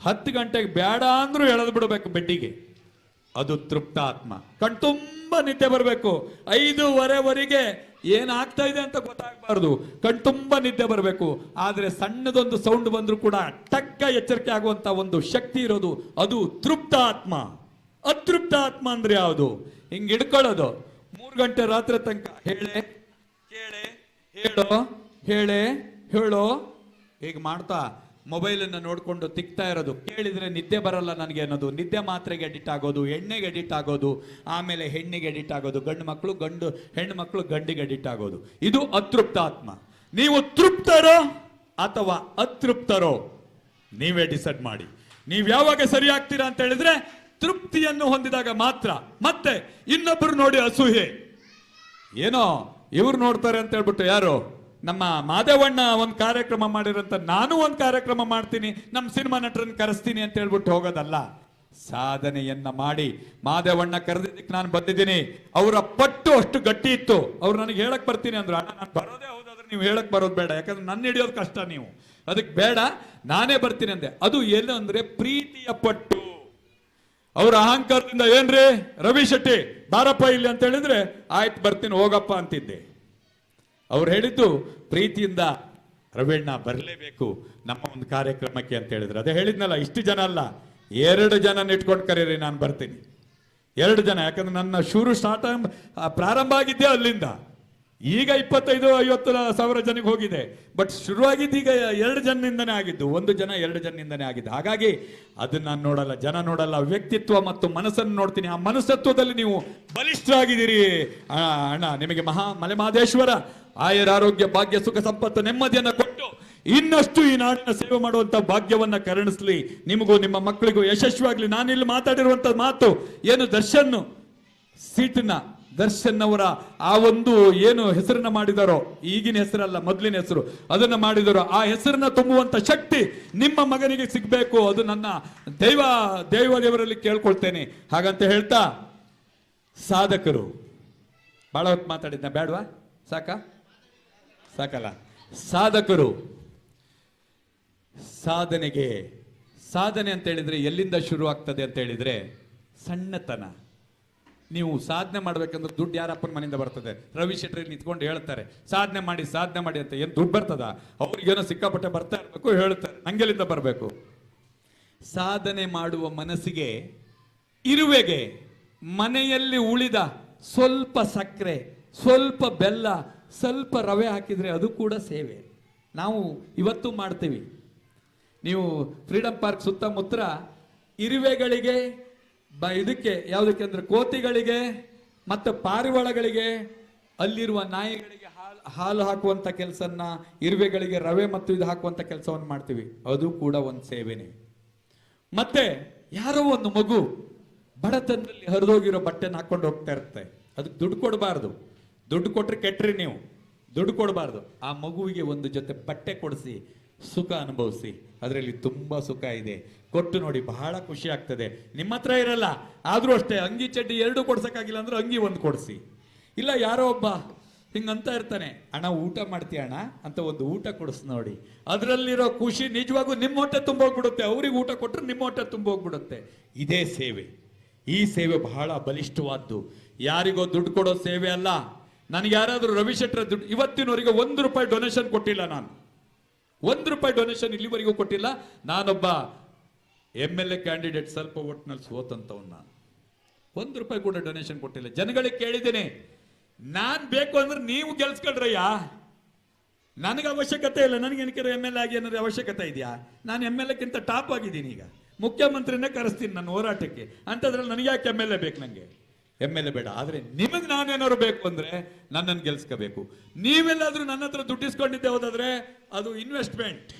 Speaker 2: 10 ಗಂಟೆಗೆ ಬೇಡ ಅಂದ್ರೂ ಎಳೆದು ಬಿಡಬೇಕು ಬೆಡ್ಡಿಗೆ, ಅದು ತೃಪ್ತ ಆತ್ಮ. ಕಣ್ತುಂಬ ನಿದ್ದೆ ಬರಬೇಕು. 5:15ವರೆಗೆ ಏನಾಗ್ತಾ ಇದೆ ಅಂತ ಗೊತ್ತಾಗಬಾರ್ದು, ಕಣ್ತುಂಬ ನಿದ್ದೆ ಬರಬೇಕು. ಆದ್ರೆ ಸಣ್ಣದೊಂದು ಸೌಂಡ್ ಬಂದ್ರೂ ಕೂಡ ಟಕ್ಕ ಎಚ್ಚರಿಕೆ ಆಗುವಂತ ಒಂದು ಶಕ್ತಿ ಇರೋದು, ಅದು ತೃಪ್ತ ಆತ್ಮ. ಅತೃಪ್ತ ಆತ್ಮ ಅಂದ್ರೆ ಯಾವುದು? ಹಿಂಗ್ ಹಿಡ್ಕೊಳ್ಳೋದು 3 ಗಂಟೆ ರಾತ್ರಿ ತನಕ, ಹೇಳೆ ಕೇಳೆ ಹೇಳೋ ಹೇಳೆ ಹೇಳೋ ಹೀಗೆ ಮಾಡ್ತಾ ಮೊಬೈಲನ್ನು ನೋಡ್ಕೊಂಡು ತಿಕ್ತಾ ಇರೋದು. ಕೇಳಿದ್ರೆ ನಿದ್ದೆ ಬರಲ್ಲ ನನಗೆ ಅನ್ನೋದು, ನಿದ್ದೆ ಮಾತ್ರೆಗೆ ಎಡಿಟ್ ಆಗೋದು, ಎಣ್ಣೆಗೆ ಎಡಿಟ್ ಆಗೋದು, ಆಮೇಲೆ ಹೆಣ್ಣಿಗೆ ಎಡಿಟ್ ಆಗೋದು, ಹೆಣ್ಣು ಮಕ್ಕಳು ಗಂಡಿಗೆ ಎಡಿಟ್ ಆಗೋದು. ಇದು ಅತೃಪ್ತ ಆತ್ಮ. ನೀವು ತೃಪ್ತರೋ ಅಥವಾ ಅತೃಪ್ತರೋ ನೀವೇ ಡಿಸೈಡ್ ಮಾಡಿ. ನೀವು ಯಾವಾಗ ಸರಿ ಆಗ್ತೀರಾ ಅಂತ ಹೇಳಿದ್ರೆ ತೃಪ್ತಿಯನ್ನು ಹೊಂದಿದಾಗ ಮಾತ್ರ. ಮತ್ತೆ ಇನ್ನೊಬ್ಬರು ನೋಡಿ ಅಸೂಹೆ, ಏನೋ ಇವ್ರು ನೋಡ್ತಾರೆ ಅಂತ ಹೇಳ್ಬಿಟ್ಟು, ಯಾರು ನಮ್ಮ ಮಾದೇವಣ್ಣ ಒಂದು ಕಾರ್ಯಕ್ರಮ ಮಾಡಿರಂತ ನಾನು ಒಂದು ಕಾರ್ಯಕ್ರಮ ಮಾಡ್ತೀನಿ, ನಮ್ಮ ಸಿನಿಮಾ ನಟರನ್ನು ಕರೆಸ್ತೀನಿ ಅಂತ ಹೇಳ್ಬಿಟ್ಟು ಹೋಗೋದಲ್ಲ. ಸಾಧನೆಯನ್ನ ಮಾಡಿ. ಮಾದೇವಣ್ಣ ಕರೆದಿದ್ದಕ್ಕೆ ನಾನು ಬಂದಿದ್ದೀನಿ. ಅವರ ಪಟ್ಟು ಅಷ್ಟು ಗಟ್ಟಿ ಇತ್ತು. ಅವ್ರು ನನಗೆ ಹೇಳಕ್ ಬರ್ತೀನಿ ಅಂದ್ರು, ಅಣ್ಣ ನಾನು ಬರೋದೇ ಹೌದಾದ್ರೆ ನೀವು ಹೇಳಕ್ ಬರೋದು ಬೇಡ, ಯಾಕಂದ್ರೆ ನನ್ನ ಹಿಡಿಯೋದು ಕಷ್ಟ, ನೀವು ಅದಕ್ಕೆ ಬೇಡ, ನಾನೇ ಬರ್ತೀನಿ ಅಂದೆ. ಅದು ಏನು ಅಂದ್ರೆ ಪ್ರೀತಿಯ ಪಟ್ಟು. ಅವ್ರ ಅಹಂಕಾರದಿಂದ, ಏನ್ರಿ ರವಿ ಶೆಟ್ಟಿ ಬಾರಪ್ಪ ಇಲ್ಲಿ ಅಂತ ಹೇಳಿದ್ರೆ ಆಯ್ತು ಬರ್ತೀನಿ ಹೋಗಪ್ಪ ಅಂತಿದ್ದೆ. ಅವ್ರು ಹೇಳಿದ್ದು ಪ್ರೀತಿಯಿಂದ, ರವೀಣ್ಣ ಬರಲೇಬೇಕು ನಮ್ಮ ಒಂದು ಕಾರ್ಯಕ್ರಮಕ್ಕೆ ಅಂತ ಹೇಳಿದ್ರು. ಅದೇ ಹೇಳಿದ್ನಲ್ಲ, ಇಷ್ಟು ಜನ ಅಲ್ಲ, 2 ಜನ ಇಟ್ಕೊಂಡು ಕರೀರಿ, ನಾನು ಬರ್ತೀನಿ. 2 ಜನ, ಯಾಕಂದ್ರೆ ನನ್ನ ಶುರು ಪ್ರಾರಂಭ ಆಗಿದ್ದೆ ಅಲ್ಲಿಂದ. ಈಗ 25-50 ಸಾವಿರ ಜನಕ್ಕೆ ಹೋಗಿದೆ, ಬಟ್ ಶುರುವಾಗಿದ್ದು ಈಗ 2 ಜನದಿಂದನೇ ಆಗಿದ್ದು. 1 ಜನ 2 ಜನದಿಂದನೇ ಆಗಿದ್ದು. ಹಾಗಾಗಿ ಅದನ್ನ ನಾನು ನೋಡಲ್ಲ, ಜನ ನೋಡಲ್ಲ, ವ್ಯಕ್ತಿತ್ವ ಮತ್ತು ಮನಸ್ಸನ್ನು ನೋಡ್ತೀನಿ. ಆ ಮನಸ್ತತ್ವದಲ್ಲಿ ನೀವು ಬಲಿಷ್ಠರಾಗಿದ್ದೀರಿ ಅಣ್ಣ. ನಿಮಗೆ ಮಲೆಮಹದೇಶ್ವರ ಆಯುರ ಆರೋಗ್ಯ ಭಾಗ್ಯ ಸುಖ ಸಂಪತ್ತು ನೆಮ್ಮದಿಯನ್ನ ಕೊಟ್ಟು ಇನ್ನಷ್ಟು ಈ ನಾಡಿನ ಸೇವೆ ಮಾಡುವಂತ ಭಾಗ್ಯವನ್ನ ಕರುಣಿಸ್ಲಿ. ನಿಮಗೂ ನಿಮ್ಮ ಮಕ್ಕಳಿಗೂ ಯಶಸ್ವಿಯಾಗ್ಲಿ. ನಾನಿಲ್ಲಿ ಮಾತಾಡಿರುವಂತ ಮಾತು ಏನು, ದರ್ಶನ್ ಅವರ ಆ ಒಂದು ಏನು ಹೆಸರನ್ನ ಮಾಡಿದಾರೋ, ಈಗಿನ ಹೆಸರಲ್ಲ ಮೊದಲಿನ ಹೆಸರು, ಅದನ್ನ ಮಾಡಿದಾರೋ, ಆ ಹೆಸರನ್ನ ತುಂಬುವಂತ ಶಕ್ತಿ ನಿಮ್ಮ ಮಗನಿಗೆ ಸಿಗ್ಬೇಕು. ಅದು ನನ್ನ ದೇವರಲ್ಲಿ ಕೇಳ್ಕೊಳ್ತೇನೆ. ಹಾಗಂತ ಹೇಳ್ತಾ, ಸಾಧಕರು ಬಹಳ ಹೊತ್ತು ಮಾತಾಡಿದ್ನ, ಬೇಡವಾ? ಸಾಕಲ್ಲ. ಸಾಧಕರು ಸಾಧನೆ ಅಂತ ಹೇಳಿದ್ರೆ ಎಲ್ಲಿಂದ ಶುರು ಆಗ್ತದೆ ಅಂತ ಹೇಳಿದ್ರೆ, ಸಣ್ಣತನ. ನೀವು ಸಾಧನೆ ಮಾಡ್ಬೇಕಂದ್ರೆ ದುಡ್ಡು ಯಾರಪ್ಪನ ಮನೆಯಿಂದ ಬರ್ತದೆ? ರವಿ ಶೆಟ್ಟಿ ನಿಂತ್ಕೊಂಡು ಹೇಳ್ತಾರೆ ಸಾಧನೆ ಮಾಡಿ ಅಂತ. ಏನು ದುಡ್ಡು ಬರ್ತದ? ಅವ್ರಿಗೇನೋ ಸಿಕ್ಕಾಪಟ್ಟೆ ಬರ್ತಾ ಇರ್ಬೇಕು, ಹೇಳ್ತಾರೆ, ನಂಗೆಲ್ಲಿಂದ ಬರಬೇಕು? ಸಾಧನೆ ಮಾಡುವ ಮನಸ್ಸಿಗೆ, ಇರುವೆಗೆ ಮನೆಯಲ್ಲಿ ಉಳಿದ ಸ್ವಲ್ಪ ಸಕ್ಕರೆ, ಸ್ವಲ್ಪ ಬೆಲ್ಲ, ಸ್ವಲ್ಪ ರವೆ ಹಾಕಿದ್ರೆ ಅದು ಕೂಡ ಸೇವೆ. ನಾವು ಇವತ್ತು ಮಾಡ್ತೀವಿ. ನೀವು ಫ್ರೀಡಂ ಪಾರ್ಕ್ ಸುತ್ತಮುತ್ತ ಇರುವೆಗಳಿಗೆ, ಇದಕ್ಕೆ ಯಾವುದಕ್ಕೆ ಅಂದ್ರೆ ಕೋತಿಗಳಿಗೆ ಮತ್ತು ಪಾರಿವಾಳಗಳಿಗೆ, ಅಲ್ಲಿರುವ ನಾಯಿಗಳಿಗೆ ಹಾಲು ಹಾಕುವಂತ ಕೆಲಸನ್ನ, ಇರುವೆಗಳಿಗೆ ರವೆ ಮತ್ತು ಇದು ಹಾಕುವಂತ ಕೆಲಸವನ್ನು ಮಾಡ್ತೀವಿ. ಅದು ಕೂಡ ಒಂದು ಸೇವೆನೇ. ಮತ್ತೆ ಯಾರೋ ಒಂದು ಮಗು ಬಡತನದಲ್ಲಿ ಹರಿದೋಗಿರೋ ಬಟ್ಟೆನ ಹಾಕೊಂಡು ಹೋಗ್ತಾ ಇರುತ್ತೆ, ಅದಕ್ಕೆ ದುಡ್ಡು ಕೊಡಬಾರ್ದು. ದುಡ್ಡು ಕೊಟ್ರೆ ಕೆಟ್ರಿ ನೀವು, ದುಡ್ಡು ಕೊಡಬಾರ್ದು. ಆ ಮಗುವಿಗೆ ಒಂದು ಜೊತೆ ಬಟ್ಟೆ ಕೊಡಿಸಿ ಸುಖ ಅನುಭವಿಸಿ. ಅದರಲ್ಲಿ ತುಂಬಾ ಸುಖ ಇದೆ. ಕೊಟ್ಟು ನೋಡಿ, ಬಹಳ ಖುಷಿ ಆಗ್ತದೆ. ನಿಮ್ಮ ಹತ್ರ ಇರಲ್ಲ, ಆದ್ರೂ ಅಷ್ಟೇ ಅಂಗಿ ಚಡ್ಡಿ 2 ಕೊಡ್ಸಕ್ಕಾಗಿಲ್ಲ ಅಂದ್ರೆ ಅಂಗಿ 1 ಕೊಡಿಸಿ. ಇಲ್ಲ ಯಾರೋ ಒಬ್ಬ ಹಿಂಗಂತ ಇರ್ತಾನೆ, ಅಣ್ಣ ಊಟ ಮಾಡ್ತೀಯ ಅಣ್ಣ ಅಂತ ಒಂದು ಊಟ ಕೊಡಿಸ್ ನೋಡಿ, ಅದರಲ್ಲಿರೋ ಖುಷಿ ನಿಜವಾಗೂ ನಿಮ್ಮ ಹೊಟ್ಟೆ ತುಂಬೋಗ್ಬಿಡುತ್ತೆ. ಅವ್ರಿಗೆ ಊಟ ಕೊಟ್ಟರೆ ನಿಮ್ಮ ಹೊಟ್ಟೆ ತುಂಬೋಗ್ಬಿಡುತ್ತೆ. ಇದೇ ಸೇವೆ. ಈ ಸೇವೆ ಬಹಳ ಬಲಿಷ್ಠವಾದ್ದು. ಯಾರಿಗೋ ದುಡ್ಡು ಕೊಡೋ ಸೇವೆ ಅಲ್ಲ. ನನಗೆ ಯಾರಾದರೂ ರವಿ ಶೆಟ್ಟರ ದುಡ್ಡು ಇವತ್ತಿನವರೆಗೆ ₹1 ಡೊನೇಷನ್ ಕೊಟ್ಟಿಲ್ಲ. ನಾನು ₹1 ಡೊನೇಷನ್ ಇಲ್ಲಿವರೆಗೂ ಕೊಟ್ಟಿಲ್ಲ. ನಾನೊಬ್ಬ MLA ಕ್ಯಾಂಡಿಡೇಟ್, ಸ್ವಲ್ಪ ಒಟ್ಟಿನಲ್ಲಿ ಸೋತಂತವ್. ನಾನು ₹1 ಕೂಡ ಡೊನೇಷನ್ ಕೊಟ್ಟಿಲ್ಲ. ಜನಗಳಿಗೆ ಕೇಳಿದ್ದೇನೆ, ನಾನ್ ಬೇಕು ಅಂದ್ರೆ ನೀವು ಗೆಲ್ಸ್ಕೊಳ್ರಯ್ಯ, ನನಗೆ ಅವಶ್ಯಕತೆ ಇಲ್ಲ. ನನಗೆ ಏನಕ್ಕೆ MLA ಆಗಿ ಏನಾದ್ರು ಅವಶ್ಯಕತೆ ಇದೆಯಾ? ನಾನು MLAಕ್ಕಿಂತ ಟಾಪ್ ಆಗಿದ್ದೀನಿ. ಈಗ ಮುಖ್ಯಮಂತ್ರಿನೇ ಕರೆಸ್ತೀನಿ ನನ್ನ ಹೋರಾಟಕ್ಕೆ. ಅಂಥದ್ರಲ್ಲಿ ನನಗೆ ಯಾಕೆ MLA ಬೇಕು? ನನಗೆ MLA ಬೇಡ. ಆದ್ರೆ ನಿಮಗೆ ನಾನೇನಾದ್ರು ಬೇಕು ಅಂದ್ರೆ ನನ್ನನ್ನು ಗೆಲ್ಸ್ಕೋಬೇಕು. ನೀವೆಲ್ಲಾದ್ರೂ ನನ್ನ ಹತ್ರ ದುಡ್ಡಿಸ್ಕೊಂಡಿದ್ದೆ ಹೋದಾದ್ರೆ ಅದು ಇನ್ವೆಸ್ಟ್ಮೆಂಟ್.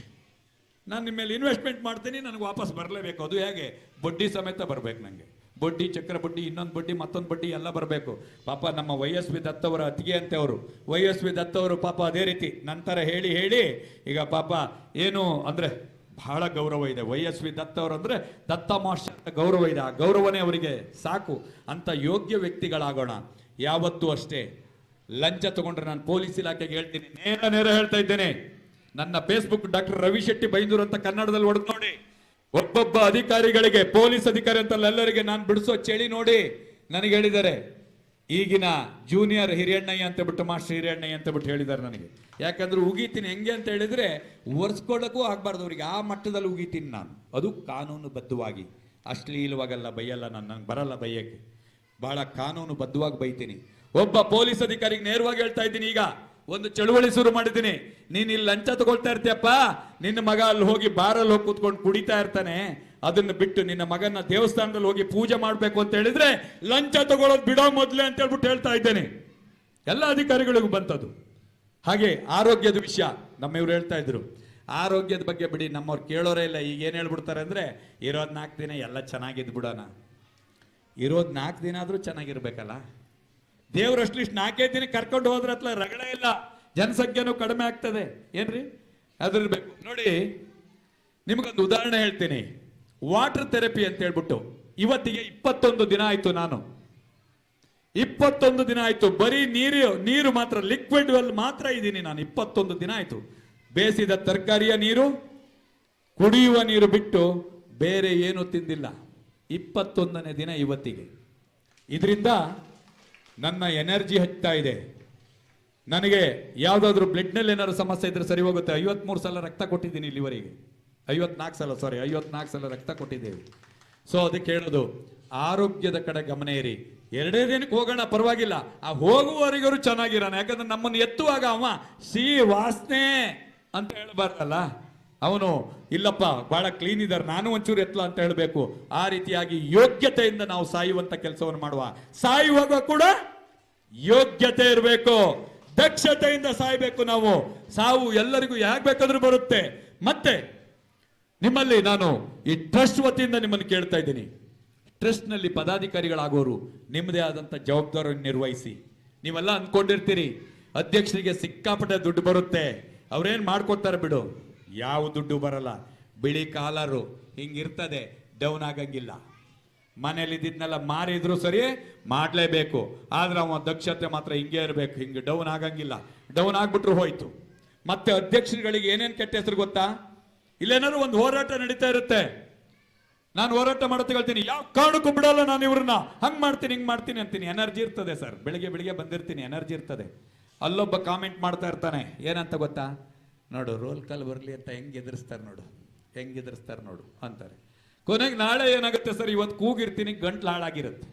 Speaker 2: ನಾನು ನಿಮ್ಮ ಮೇಲೆ ಇನ್ವೆಸ್ಟ್ಮೆಂಟ್ ಮಾಡ್ತೀನಿ, ನನಗೆ ವಾಪಸ್ ಬರಲೇಬೇಕು. ಅದು ಹೇಗೆ? ಬಡ್ಡಿ ಸಮೇತ ಬರಬೇಕು. ನನಗೆ ಬಡ್ಡಿ, ಚಕ್ರ ಬಡ್ಡಿ, ಇನ್ನೊಂದು ಬಡ್ಡಿ, ಮತ್ತೊಂದು ಬಡ್ಡಿ ಎಲ್ಲ ಬರಬೇಕು. ಪಾಪ ನಮ್ಮ YSV ದತ್ ಅವರ ಅತ್ತಿಗೆ ಅಂತೆ ಅವರು, YSV ದತ್ ಅವರು ಪಾಪ ಅದೇ ರೀತಿ ನಂತರ ಹೇಳಿ ಹೇಳಿ ಈಗ ಪಾಪ ಏನು ಅಂದ್ರೆ ಬಹಳ ಗೌರವ ಇದೆ. YSV ದತ್ ಅವರು ಅಂದ್ರೆ ದತ್ತ ಮಾಸ್ಟರ್ ಅಂತ ಗೌರವ ಇದೆ. ಆ ಗೌರವನೇ ಅವರಿಗೆ ಸಾಕು. ಅಂತ ಯೋಗ್ಯ ವ್ಯಕ್ತಿಗಳಾಗೋಣ. ಯಾವತ್ತೂ ಅಷ್ಟೇ ಲಂಚ ತಗೊಂಡ್ರೆ, ನಾನು ಪೊಲೀಸ್ ಇಲಾಖೆಗೆ ಹೇಳ್ತೀನಿ, ನೇರ ಹೇಳ್ತಾ ಇದ್ದೇನೆ. ನನ್ನ ಫೇಸ್ಬುಕ್ ಡಾಕ್ಟರ್ ರವಿ ಶೆಟ್ಟಿ ಬೈಂದೂರು ಅಂತ ಕನ್ನಡದಲ್ಲಿ ಹೊಡೆದು ನೋಡಿ. ಒಬ್ಬೊಬ್ಬ ಅಧಿಕಾರಿಗಳಿಗೆ, ಪೊಲೀಸ್ ಅಧಿಕಾರಿ ಅಂತ ಎಲ್ಲರಿಗೆ ನಾನು ಬಿಡಿಸೋ ಚಳಿ ನೋಡಿ. ನನಗೆ ಹೇಳಿದ್ದಾರೆ, ಈಗಿನ ಜೂನಿಯರ್ ಹಿರಿಯಣ್ಣಯ್ಯ ಅಂತ ಬಿಟ್ಟು ಮಾಸ್ಟರ್ ಹಿರಿಯಣ್ಣಯ್ಯ ಅಂತ ಬಿಟ್ಟು ಹೇಳಿದ್ದಾರೆ ನನಗೆ. ಯಾಕಂದ್ರೆ ಉಗೀತೀನಿ ಹೆಂಗೆ ಅಂತ ಹೇಳಿದ್ರೆ ಒರೆಸ್ಕೊಳ್ಳೋಕ್ಕೂ ಆಗ್ಬಾರ್ದು ಅವ್ರಿಗೆ. ಆ ಮಟ್ಟದಲ್ಲಿ ಉಗೀತೀನಿ ನಾನು. ಅದು ಕಾನೂನು ಬದ್ಧವಾಗಿ, ಅಶ್ಲೀಲವಾಗಲ್ಲ, ಬೈಯಲ್ಲ. ನನಗೆ ಬರಲ್ಲ ಬೈಯಕ್ಕೆ. ಬಹಳ ಕಾನೂನು ಬದ್ಧವಾಗಿ ಬೈತೀನಿ. ಒಬ್ಬ ಪೊಲೀಸ್ ಅಧಿಕಾರಿಗೆ ನೇರವಾಗಿ ಹೇಳ್ತಾ ಇದ್ದೀನಿ. ಈಗ ಒಂದು ಚಳುವಳಿ ಶುರು ಮಾಡಿದ್ದೀನಿ. ನೀನ್ ಇಲ್ಲಿ ಲಂಚ ತಗೊಳ್ತಾ ಇರ್ತೀಯಪ್ಪ, ನಿನ್ನ ಮಗ ಅಲ್ಲಿ ಹೋಗಿ ಬಾರಲ್ಲಿ ಹೋಗಿ ಕೂತ್ಕೊಂಡು ಕುಡಿತಾ ಇರ್ತಾನೆ, ಅದನ್ನ ಬಿಟ್ಟು ನಿನ್ನ ಮಗನ ದೇವಸ್ಥಾನದಲ್ಲಿ ಹೋಗಿ ಪೂಜೆ ಮಾಡ್ಬೇಕು ಅಂತ ಹೇಳಿದ್ರೆ ಲಂಚ ತಗೊಳ್ಳೋದು ಬಿಡೋ ಮೊದಲೇ ಅಂತ ಹೇಳ್ಬಿಟ್ಟು ಹೇಳ್ತಾ ಇದ್ದೇನೆ. ಎಲ್ಲ ಅಧಿಕಾರಿಗಳಿಗೂ ಬಂತದ್ದು. ಹಾಗೆ ಆರೋಗ್ಯದ ವಿಷಯ ನಮ್ಮ ಇವ್ರು ಹೇಳ್ತಾ ಇದ್ರು. ಆರೋಗ್ಯದ ಬಗ್ಗೆ ಬಿಡಿ, ನಮ್ಮವ್ರು ಕೇಳೋರೇ ಇಲ್ಲ. ಈಗ ಏನ್ ಹೇಳ್ಬಿಡ್ತಾರೆ ಅಂದ್ರೆ, ಇರೋದ್ 4 ದಿನ ಎಲ್ಲ ಚೆನ್ನಾಗಿದ್ ಬಿಡೋಣ. ಇರೋದ್ 4 ದಿನ ಆದ್ರೂ ಚೆನ್ನಾಗಿರ್ಬೇಕಲ್ಲ. ದೇವ್ರಷ್ಟು ಇಷ್ಟು 4 ದಿನ ಕರ್ಕೊಂಡು ಹೋದ್ರ ಹತ್ರ ರಗಳೆ ಇಲ್ಲ, ಜನಸಂಖ್ಯೆನೂ ಕಡಿಮೆ ಆಗ್ತದೆ. ಏನ್ರಿ ಅದಿರ್ಬೇಕು ನೋಡಿ. ನಿಮಗೊಂದು ಉದಾಹರಣೆ ಹೇಳ್ತೀನಿ. ವಾಟರ್ ಥೆರಪಿ ಅಂತ ಹೇಳ್ಬಿಟ್ಟು ಇವತ್ತಿಗೆ 21 ದಿನ ಆಯ್ತು. ನಾನು 21 ದಿನ ಆಯ್ತು ಬರೀ ನೀರು ಮಾತ್ರ, ಲಿಕ್ವಿಡ್ ವೆಲ್ ಮಾತ್ರ ಇದ್ದೀನಿ ನಾನು. 21 ದಿನ ಆಯ್ತು. ಬೇಯಿಸಿದ ತರಕಾರಿಯ ನೀರು, ಕುಡಿಯುವ ನೀರು ಬಿಟ್ಟು ಬೇರೆ ಏನು ತಿಂದಿಲ್ಲ. 21ನೇ ದಿನ ಇವತ್ತಿಗೆ. ಇದರಿಂದ ನನ್ನ ಎನರ್ಜಿ ಹೆಚ್ಚುತ್ತಾ ಇದೆ. ನನಗೆ ಯಾವುದಾದ್ರೂ ಬ್ಲಡ್ನಲ್ಲಿ ಏನಾದ್ರು ಸಮಸ್ಯೆ ಇದ್ರೆ ಸರಿ ಹೋಗುತ್ತೆ. 53 ಸಲ ರಕ್ತ ಕೊಟ್ಟಿದ್ದೀನಿ ಇಲ್ಲಿವರೆಗೆ. 54 ಸಲ ರಕ್ತ ಕೊಟ್ಟಿದ್ದೇವೆ. ಸೊ ಅದಕ್ಕೆ ಹೇಳೋದು, ಆರೋಗ್ಯದ ಕಡೆ ಗಮನ ಇರಿ. 2 ದಿನಕ್ಕೆ ಹೋಗೋಣ ಪರವಾಗಿಲ್ಲ, ಆ ಹೋಗುವವರೆಗೂ ಚೆನ್ನಾಗಿರೋಣ. ಯಾಕಂದ್ರೆ ನಮ್ಮನ್ನು ಎತ್ತುವಾಗ ಅವ ವಾಸನೆ ಅಂತ ಹೇಳಬಾರ್ದಲ್ಲ. ಅವನು ಇಲ್ಲಪ್ಪ ಬಹಳ ಕ್ಲೀನ್ ಇದ್ದಾರೆ, ನಾನು ಒಂಚೂರು ಎತ್ತಲ ಅಂತ ಹೇಳಬೇಕು. ಆ ರೀತಿಯಾಗಿ ಯೋಗ್ಯತೆಯಿಂದ ನಾವು ಸಾಯುವಂತ ಕೆಲಸವನ್ನು ಮಾಡುವ. ಸಾಯುವಾಗ ಕೂಡ ಯೋಗ್ಯತೆ ಇರಬೇಕು, ದಕ್ಷತೆಯಿಂದ ಸಾಯಬೇಕು ನಾವು. ಸಾವು ಎಲ್ಲರಿಗೂ ಯಾಕೆ ಬೇಕಾದ್ರೂ ಬರುತ್ತೆ. ಮತ್ತೆ ನಿಮ್ಮಲ್ಲಿ ನಾನು ಈ ಟ್ರಸ್ಟ್ ವತಿಯಿಂದ ನಿಮ್ಮನ್ನು ಕೇಳ್ತಾ ಇದ್ದೀನಿ. ಟ್ರಸ್ಟ್ ನಲ್ಲಿ ಪದಾಧಿಕಾರಿಗಳಾಗೋರು ನಿಮ್ಮದೇ ಆದಂತ ಜವಾಬ್ದಾರಿಯನ್ನು ನಿರ್ವಹಿಸಿ. ನೀವೆಲ್ಲ ಅಂದ್ಕೊಂಡಿರ್ತೀರಿ ಅಧ್ಯಕ್ಷರಿಗೆ ಸಿಕ್ಕಾಪಟ್ಟೆ ದುಡ್ಡು ಬರುತ್ತೆ, ಅವ್ರೇನ್ ಮಾಡ್ಕೊಡ್ತಾರೆ ಬಿಡು. ಯಾವ ದುಡ್ಡು ಬರಲ್ಲ. ಬಿಳಿ ಕಾಲರು ಹಿಂಗಿರ್ತದೆ, ಡೌನ್ ಆಗಂಗಿಲ್ಲ. ಮನೇಲಿ ಇದ್ದಿದ್ನೆಲ್ಲ ಮಾರಿದ್ರು ಸರಿ, ಮಾಡ್ಲೇಬೇಕು. ಆದ್ರೆ ಅವ ದಕ್ಷತೆ ಮಾತ್ರ ಹಿಂಗೆ ಇರಬೇಕು, ಹಿಂಗೆ ಡೌನ್ ಆಗಂಗಿಲ್ಲ. ಡೌನ್ ಆಗ್ಬಿಟ್ರು ಹೋಯ್ತು. ಮತ್ತೆ ಅಧ್ಯಕ್ಷರುಗಳಿಗೆ ಏನೇನ್ ಕೆಟ್ಟ ಹೆಸರು ಗೊತ್ತಾ? ಇಲ್ಲೇನಾದ್ರು ಒಂದು ಹೋರಾಟ ನಡೀತಾ ಇರುತ್ತೆ, ನಾನು ಹೋರಾಟ ಮಾಡತ್ತೆ ಹೇಳ್ತೀನಿ, ಯಾವ ಕಾರಣಕ್ಕೂ ಬಿಡಲ್ಲ ನಾನು ಇವ್ರನ್ನ, ಹಂಗ್ ಮಾಡ್ತೀನಿ ಹಿಂಗ್ ಮಾಡ್ತೀನಿ ಅಂತೀನಿ. ಎನರ್ಜಿ ಇರ್ತದೆ ಸರ್, ಬೆಳಿಗ್ಗೆ ಬಂದಿರ್ತೀನಿ, ಎನರ್ಜಿ ಇರ್ತದೆ. ಅಲ್ಲೊಬ್ಬ ಕಾಮೆಂಟ್ ಮಾಡ್ತಾ ಇರ್ತಾನೆ, ಏನಂತ ಗೊತ್ತಾ? ನೋಡು ರೋಲ್ ಕಾಲ್ ಬರಲಿ ಅಂತ ಹೆಂಗ್ ಎದುರಿಸ್ತಾರೆ ನೋಡು ಅಂತಾರೆ. ಕೊನೆಗೆ ನಾಳೆ ಏನಾಗುತ್ತೆ ಸರ್, ಇವತ್ತು ಕೂಗಿರ್ತೀನಿ, ಗಂಟ್ಲು ಹಾಳಾಗಿರುತ್ತೆ.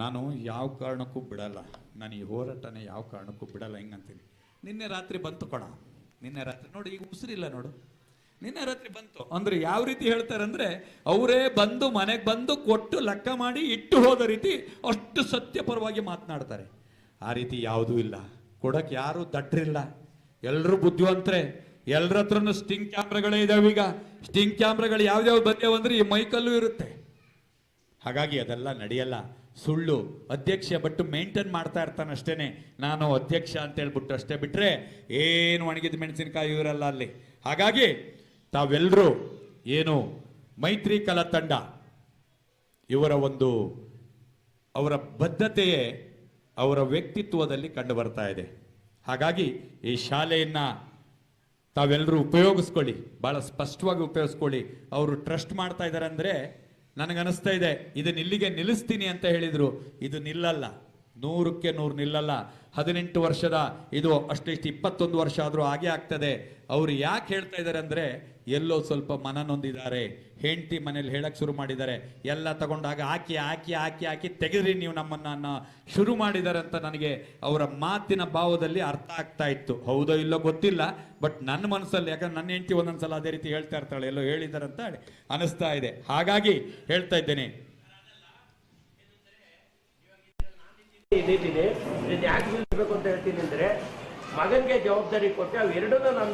Speaker 2: ನಾನು ಯಾವ ಕಾರಣಕ್ಕೂ ಬಿಡಲ್ಲ, ನಾನು ಈ ಹೋರಾಟನೇ ಯಾವ ಕಾರಣಕ್ಕೂ ಬಿಡಲ್ಲ ಹಿಂಗಂತೀನಿ. ನಿನ್ನೆ ರಾತ್ರಿ ಬಂತು ಕೊಡ, ನಿನ್ನೆ ರಾತ್ರಿ ನೋಡಿ, ಈಗ ಉಸಿರಿಲ್ಲ ನೋಡು, ನಿನ್ನೆ ರಾತ್ರಿ ಬಂತು ಅಂದ್ರೆ ಯಾವ ರೀತಿ ಹೇಳ್ತಾರೆ ಅಂದ್ರೆ, ಅವರೇ ಬಂದು ಮನೆಗೆ ಬಂದು ಕೊಟ್ಟು ಲೆಕ್ಕ ಮಾಡಿ ಇಟ್ಟು ಹೋದ ರೀತಿ ಅಷ್ಟು ಸತ್ಯಪರವಾಗಿ ಮಾತನಾಡ್ತಾರೆ. ಆ ರೀತಿ ಯಾವುದೂ ಇಲ್ಲ. ಕೊಡಕ್ಕೆ ಯಾರು ದಡ್ರಿಲ್ಲ, ಎಲ್ಲರೂ ಬುದ್ಧಿವಂತರೆ. ಎಲ್ಲರ ಹತ್ರನೂ ಸ್ಟಿಂಗ್ ಕ್ಯಾಮ್ರಾಗಳೇ ಇದಾವೆ. ಈಗ ಸ್ಟಿಂಗ್ ಕ್ಯಾಮ್ರಾಗಳು ಯಾವ್ಯಾವ ಬಂದೇವು ಅಂದ್ರೆ ಈ ಮೈಕಲ್ಲೂ ಇರುತ್ತೆ. ಹಾಗಾಗಿ ಅದೆಲ್ಲ ನಡೆಯಲ್ಲ, ಸುಳ್ಳು. ಅಧ್ಯಕ್ಷ ಬಟ್ಟು ಮೇಂಟೈನ್ ಮಾಡ್ತಾ ಇರ್ತಾನೆ ಅಷ್ಟೇನೆ, ನಾನು ಅಧ್ಯಕ್ಷ ಅಂತ ಹೇಳ್ಬಿಟ್ಟು ಅಷ್ಟೇ. ಬಿಟ್ರೆ ಏನು ಒಣಗಿದ ಮೆಣಸಿನಕಾಯಿ ಇವರಲ್ಲ ಅಲ್ಲಿ. ಹಾಗಾಗಿ ತಾವೆಲ್ಲರೂ ಏನು ಮೈತ್ರಿ ಕಲಾ ತಂಡ ಇವರ ಅವರ ಬದ್ಧತೆಯೇ ಅವರ ವ್ಯಕ್ತಿತ್ವದಲ್ಲಿ ಕಂಡು ಬರ್ತಾ ಇದೆ. ಹಾಗಾಗಿ ಈ ಶಾಲೆಯನ್ನ ತಾವೆಲ್ಲರೂ ಉಪಯೋಗಿಸ್ಕೊಳ್ಳಿ, ಬಹಳ ಸ್ಪಷ್ಟವಾಗಿ ಉಪಯೋಗಿಸ್ಕೊಳ್ಳಿ. ಅವರು ಟ್ರಸ್ಟ್ ಮಾಡ್ತಾ ಇದ್ದಾರೆ ಅಂದ್ರೆ ನನಗನ್ನಿಸ್ತಾ ಇದೆ ಇದನ್ನ ಇಲ್ಲಿಗೆ ನಿಲ್ಲಿಸ್ತೀನಿ ಅಂತ ಹೇಳಿದ್ರು. ಇದು ನಿಲ್ಲಲ್ಲ, 100ಕ್ಕೆ 100 ನಿಲ್ಲಲ್ಲ. 18 ವರ್ಷದ ಇದು ಅಷ್ಟಿಷ್ಟು 21 ವರ್ಷ ಆದ್ರೂ ಹಾಗೆ ಆಗ್ತದೆ. ಅವ್ರು ಯಾಕೆ ಹೇಳ್ತಾ ಇದ್ದಾರೆ ಅಂದ್ರೆ ಎಲ್ಲೋ ಸ್ವಲ್ಪ ಮನ ನೊಂದಿದ್ದಾರೆ. ಹೆಂಡತಿ ಮನೇಲಿ ಹೇಳಕ್ ಶುರು ಮಾಡಿದ್ದಾರೆ, ಎಲ್ಲ ತಗೊಂಡಾಗ ಹಾಕಿ ಹಾಕಿ ಹಾಕಿ ಹಾಕಿ ತೆಗೆದ್ರಿ ನೀವು ನಮ್ಮನ್ನ ಶುರು ಮಾಡಿದ್ದಾರೆ ಅಂತ ನನಗೆ ಅವರ ಮಾತಿನ ಭಾವದಲ್ಲಿ ಅರ್ಥ ಆಗ್ತಾ ಇತ್ತು. ಹೌದೋ ಇಲ್ಲೋ ಗೊತ್ತಿಲ್ಲ, ಬಟ್ ನನ್ನ ಮನಸ್ಸಲ್ಲಿ, ಯಾಕಂದ್ರೆ ನನ್ನ ಹೆಂಡತಿ ಒಂದೊಂದ್ಸಲ ಅದೇ ರೀತಿ ಹೇಳ್ತಾ ಇರ್ತಾಳೆ, ಎಲ್ಲೋ ಹೇಳಿದ್ದಾರೆ ಅಂತ ಅನಿಸ್ತಾ ಇದೆ. ಹಾಗಾಗಿ ಹೇಳ್ತಾ ಇದ್ದೇನೆ,
Speaker 3: ಇದಿದೆ ಯಾಕೆ ನಿಲ್ಬೇಕು ಅಂತ ಹೇಳ್ತೀನಿ ಅಂದ್ರೆ ಮಗನ್ಗೆ ಜವಾಬ್ದಾರಿ ಕೊಟ್ಟು ಅವೆರಡನ್ನ ನಾನು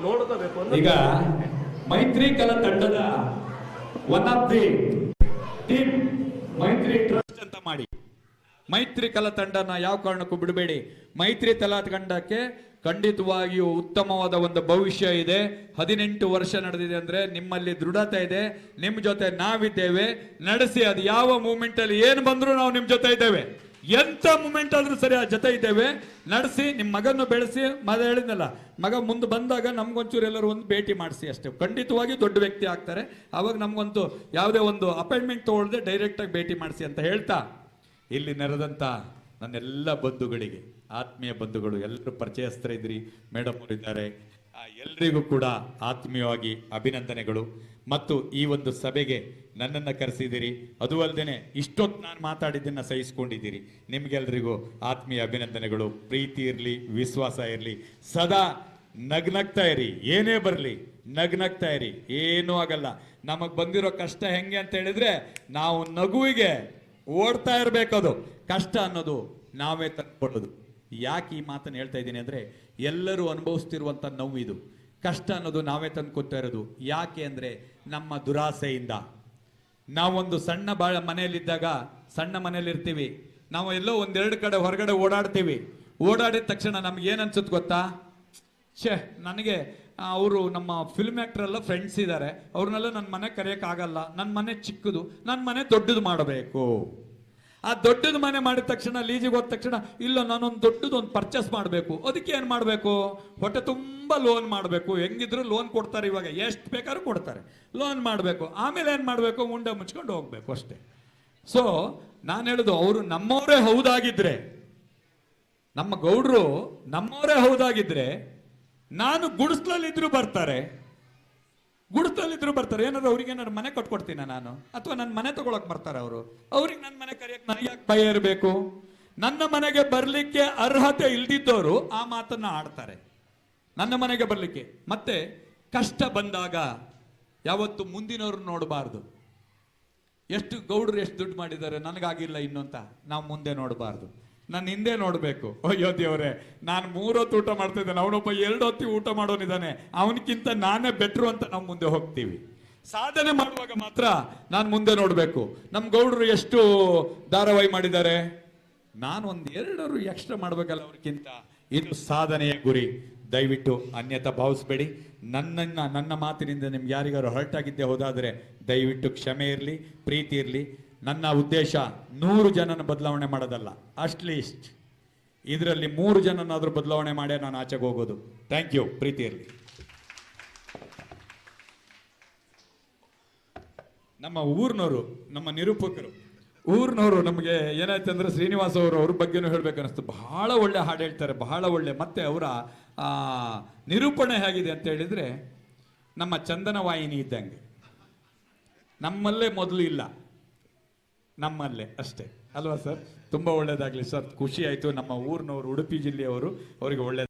Speaker 3: ನೋಡ್ಕೋಬೇಕು ಅಂತ.
Speaker 2: ಈಗ ಮೈತ್ರಿ ಕಲಾ ತಂಡದ ಒನ್ ಆಫ್ ದಿ ಟೀಮ್ ಮೈತ್ರಿ ಟ್ರಸ್ಟ್ ಅಂತ ಮಾಡಿ. ಮೈತ್ರಿ ಕಲಾ ತಂಡನ ಯಾವ ಕಾರಣಕ್ಕೂ ಬಿಡಬೇಡಿ. ಮೈತ್ರಿ ಕಲಾ ತಂಡಕ್ಕೆ ಖಂಡಿತವಾಗಿಯೂ ಉತ್ತಮವಾದ ಒಂದು ಭವಿಷ್ಯ ಇದೆ. 18 ವರ್ಷ ನಡೆದಿದೆ ಅಂದ್ರೆ ನಿಮ್ಮಲ್ಲಿ ದೃಢತೆ ಇದೆ. ನಿಮ್ಮ ಜೊತೆ ನಾವಿದ್ದೇವೆ, ನಡೆಸಿ. ಅದು ಯಾವ ಮೂಮೆಂಟ್ ಅಲ್ಲಿ ಏನು ಬಂದ್ರು ನಾವು ನಿಮ್ ಜೊತೆ ಇದ್ದೇವೆ. ಎಂತ ಮೂಮೆಂಟ್ ಆದ್ರೂ ಸರಿ ಆ ಜೊತೆ ಇದ್ದೇವೆ. ನಡೆಸಿ, ನಿಮ್ಮ ಮಗನ್ನು ಬೆಳೆಸಿ. ಮಗ ಹೇಳಿದ್ನಲ್ಲ, ಮಗ ಮುಂದೆ ಬಂದಾಗ ನಮ್ಗೊಂಚೂರು ಎಲ್ಲರೂ ಒಂದು ಭೇಟಿ ಮಾಡಿಸಿ ಅಷ್ಟೇ. ಖಂಡಿತವಾಗಿ ದೊಡ್ಡ ವ್ಯಕ್ತಿ ಆಗ್ತಾರೆ. ಅವಾಗ ನಮ್ಗಂತೂ ಯಾವುದೇ ಒಂದು ಅಪಾಯಿಂಟ್ಮೆಂಟ್ ತಗೊಳ್ಳದೆ ಡೈರೆಕ್ಟ್ ಆಗಿ ಭೇಟಿ ಮಾಡಿಸಿ ಅಂತ ಹೇಳ್ತಾ, ಇಲ್ಲಿ ನೆರೆದಂತ ನನ್ನೆಲ್ಲ ಬಂಧುಗಳಿಗೆ, ಆತ್ಮೀಯ ಬಂಧುಗಳು ಎಲ್ಲರೂ ಪರಿಚಯಸ್ಥರಿದ್ರಿ, ಮೇಡಮ್ ಅವರು ಇದ್ದಾರೆ, ಎಲ್ರಿಗೂ ಕೂಡ ಆತ್ಮೀಯವಾಗಿ ಅಭಿನಂದನೆಗಳು. ಮತ್ತು ಈ ಒಂದು ಸಭೆಗೆ ನನ್ನನ್ನು ಕರೆಸಿದ್ದೀರಿ, ಅದು ಅಲ್ಲದೆ ಇಷ್ಟೊತ್ತು ನಾನು ಮಾತಾಡಿದ್ದನ್ನು ಸಹಿಸ್ಕೊಂಡಿದ್ದೀರಿ. ನಿಮ್ಗೆಲ್ರಿಗೂ ಆತ್ಮೀಯ ಅಭಿನಂದನೆಗಳು. ಪ್ರೀತಿ ಇರಲಿ, ವಿಶ್ವಾಸ ಇರಲಿ, ಸದಾ ನಗ್ನಗ್ತಾ ಇರಿ. ಏನೇ ಬರಲಿ ನಗ್ನಗ್ತಾ ಇರಿ, ಏನೂ ಆಗಲ್ಲ. ನಮಗೆ ಬಂದಿರೋ ಕಷ್ಟ ಹೆಂಗೆ ಅಂತ ಹೇಳಿದ್ರೆ ನಾವು ನಗುವಿಗೆ ಓಡ್ತಾ ಇರಬೇಕದು. ಕಷ್ಟ ಅನ್ನೋದು ನಾವೇ ತಂದ್ಕೊಡೋದು. ಯಾಕೆ ಈ ಮಾತನ್ನು ಹೇಳ್ತಾ ಇದ್ದೀನಿ ಅಂದ್ರೆ ಎಲ್ಲರೂ ಅನುಭವಿಸ್ತಿರುವಂತ ನೋವು ಇದು. ಕಷ್ಟ ಅನ್ನೋದು ನಾವೇ ತಂದ್ಕೊತಾ ಇರೋದು. ಯಾಕೆ ಅಂದ್ರೆ ನಮ್ಮ ದುರಾಸೆಯಿಂದ. ನಾವೊಂದು ಸಣ್ಣ ಮನೆಯಲ್ಲಿದ್ದಾಗ, ಸಣ್ಣ ಮನೆಯಲ್ಲಿ ಇರ್ತೀವಿ, ನಾವು ಎಲ್ಲೋ ಒಂದೆರಡು ಕಡೆ ಹೊರಗಡೆ ಓಡಾಡ್ತೀವಿ. ಓಡಾಡಿದ ತಕ್ಷಣ ನಮ್ಗೆ ಏನ್ ಅನ್ಸುತ್ತೆ ಗೊತ್ತಾ? ನನಗೆ ಅವರು ನಮ್ಮ ಫಿಲ್ಮ್ ಆಕ್ಟರ್ ಎಲ್ಲ ಫ್ರೆಂಡ್ಸ್ ಇದ್ದಾರೆ, ಅವ್ರನ್ನೆಲ್ಲ ನನ್ನ ಮನೆ ಕರೆಯೋಕ್ಕಾಗಲ್ಲ, ನನ್ನ ಮನೆ ಚಿಕ್ಕದು, ನನ್ನ ಮನೆ ದೊಡ್ಡದು ಮಾಡಬೇಕು. ಆ ದೊಡ್ಡದು ಮನೆ ಮಾಡಿದ ತಕ್ಷಣ, ಲೀಜಿಗೆ ಹೋದ ತಕ್ಷಣ, ಇಲ್ಲ ನಾನೊಂದು ದೊಡ್ಡದು ಒಂದು ಪರ್ಚೇಸ್ ಮಾಡಬೇಕು. ಅದಕ್ಕೆ ಏನು ಮಾಡಬೇಕು? ಹೊಟ್ಟೆ ತುಂಬ ಲೋನ್ ಮಾಡಬೇಕು. ಹೆಂಗಿದ್ರು ಲೋನ್ ಕೊಡ್ತಾರೆ, ಇವಾಗ ಎಷ್ಟು ಬೇಕಾದ್ರೂ ಕೊಡ್ತಾರೆ. ಲೋನ್ ಮಾಡಬೇಕು. ಆಮೇಲೆ ಏನು ಮಾಡಬೇಕು? ಮುಂಡೆ ಮುಚ್ಕೊಂಡು ಹೋಗ್ಬೇಕು ಅಷ್ಟೇ. ಸೊ ನಾನು ಹೇಳುದು, ಅವರು ನಮ್ಮವರೇ ಹೌದಾಗಿದ್ರೆ, ನಮ್ಮ ಗೌಡ್ರು ನಮ್ಮವರೇ ಹೌದಾಗಿದ್ರೆ, ನಾನು ಗುಡಿಸ್ಲಲ್ಲಿದ್ರು ಬರ್ತಾರೆ, ಗುಡಿಸ್ಲಲ್ಲಿದ್ರು ಬರ್ತಾರೆ. ಏನಾದ್ರು ಅವ್ರಿಗೆ ಏನಾದ್ರು ಮನೆ ಕಟ್ಕೊಡ್ತೀನ ನಾನು, ಅಥವಾ ನನ್ನ ಮನೆ ತಗೊಳಕ್ ಬರ್ತಾರೆ ಅವರು. ಅವ್ರಿಗೆ ನನ್ನ ಮನೆ ಕರೆಯಕ್ ನನಗೆ ಯಾಕೆ ಭಯ ಇರಬೇಕು? ನನ್ನ ಮನೆಗೆ ಬರ್ಲಿಕ್ಕೆ ಅರ್ಹತೆ ಇಲ್ದಿದ್ದವರು ಆ ಮಾತನ್ನ ಆಡ್ತಾರೆ, ನನ್ನ ಮನೆಗೆ ಬರ್ಲಿಕ್ಕೆ. ಮತ್ತೆ ಕಷ್ಟ ಬಂದಾಗ ಯಾವತ್ತು ಮುಂದಿನವ್ರು ನೋಡಬಾರ್ದು. ಎಷ್ಟು ಗೌಡ್ರು ಎಷ್ಟು ದುಡ್ಡು ಮಾಡಿದ್ದಾರೆ, ನನಗಾಗಿಲ್ಲ ಇನ್ನು ಅಂತ ನಾವು ಮುಂದೆ ನೋಡಬಾರ್ದು, ನನ್ನ ಹಿಂದೆ ನೋಡ್ಬೇಕು. ಅಯ್ಯೋ ದೇವ್ರೆ, ನಾನು 3 ಹೊತ್ತು ಊಟ ಮಾಡ್ತಾ ಇದ್ದೇನೆ, ಅವನೊಬ್ಬ 2 ಹೊತ್ತು ಊಟ ಮಾಡೋನಿದ್ದಾನೆ, ಅವನಕ್ಕಿಂತ ನಾನೇ ಬೆಟ್ರು ಅಂತ ನಾವು ಮುಂದೆ ಹೋಗ್ತೀವಿ. ಸಾಧನೆ ಮಾಡುವಾಗ ಮಾತ್ರ ನಾನು ಮುಂದೆ ನೋಡ್ಬೇಕು. ನಮ್ಮ ಗೌಡ್ರು ಎಷ್ಟು ಧಾರಾವಾಹಿ ಮಾಡಿದ್ದಾರೆ, ನಾನು ಒಂದು 2 ಎಕ್ಸ್ಟ್ರಾ ಮಾಡ್ಬೇಕಲ್ಲ ಅವ್ರಿಗಿಂತ. ಇದು ಸಾಧನೆಯ ಗುರಿ. ದಯವಿಟ್ಟು ಅನ್ಯತಾ ಭಾವಿಸ್ಬೇಡಿ. ನನ್ನ ಮಾತಿನಿಂದ ನಿಮ್ಗೆ ಯಾರಿಗಾರು ಹರ್ಟ್ ಆಗಿದ್ದೆ ಹೋದಾದ್ರೆ ದಯವಿಟ್ಟು ಕ್ಷಮೆ ಇರಲಿ, ಪ್ರೀತಿ ಇರಲಿ. ನನ್ನ ಉದ್ದೇಶ 100 ಜನನ ಬದಲಾವಣೆ ಮಾಡೋದಲ್ಲ, ಅಟ್ಲೀಸ್ಟ್ ಇದರಲ್ಲಿ 3 ಜನನಾದ್ರೂ ಬದಲಾವಣೆ ಮಾಡೇ ನಾನು ಆಚೆಗೆ ಹೋಗೋದು. Thank you. ಪ್ರೀತಿ ಇರಲಿ. ನಮ್ಮ ಊರಿನವರು, ನಮ್ಮ ನಿರೂಪಕರು, ಊರಿನವರು ನಮಗೆ ಏನಾಯ್ತು ಅಂದ್ರೆ ಶ್ರೀನಿವಾಸ ಅವ್ರ ಬಗ್ಗೆನೂ ಹೇಳ್ಬೇಕು ಅನಿಸ್ತು. ಬಹಳ ಒಳ್ಳೆ ಹಾಡು ಹೇಳ್ತಾರೆ, ಬಹಳ ಒಳ್ಳೆ. ಮತ್ತೆ ಅವರ ನಿರೂಪಣೆ ಹೇಗಿದೆ ಅಂತ ಹೇಳಿದ್ರೆ ನಮ್ಮ ಚಂದನ ವಾಹಿನಿ ಇದ್ದಂಗೆ. ನಮ್ಮಲ್ಲೇ ಮೊದಲು ಇಲ್ಲ, ನಮ್ಮಲ್ಲೇ ಅಷ್ಟೇ ಅಲ್ವಾ ಸರ್? ತುಂಬಾ ಒಳ್ಳೇದಾಗ್ಲಿ ಸರ್, ಖುಷಿ ಆಯ್ತು. ನಮ್ಮ ಊರಿನವರು, ಉಡುಪಿ ಜಿಲ್ಲೆಯವರು, ಅವರಿಗೆ ಒಳ್ಳೆ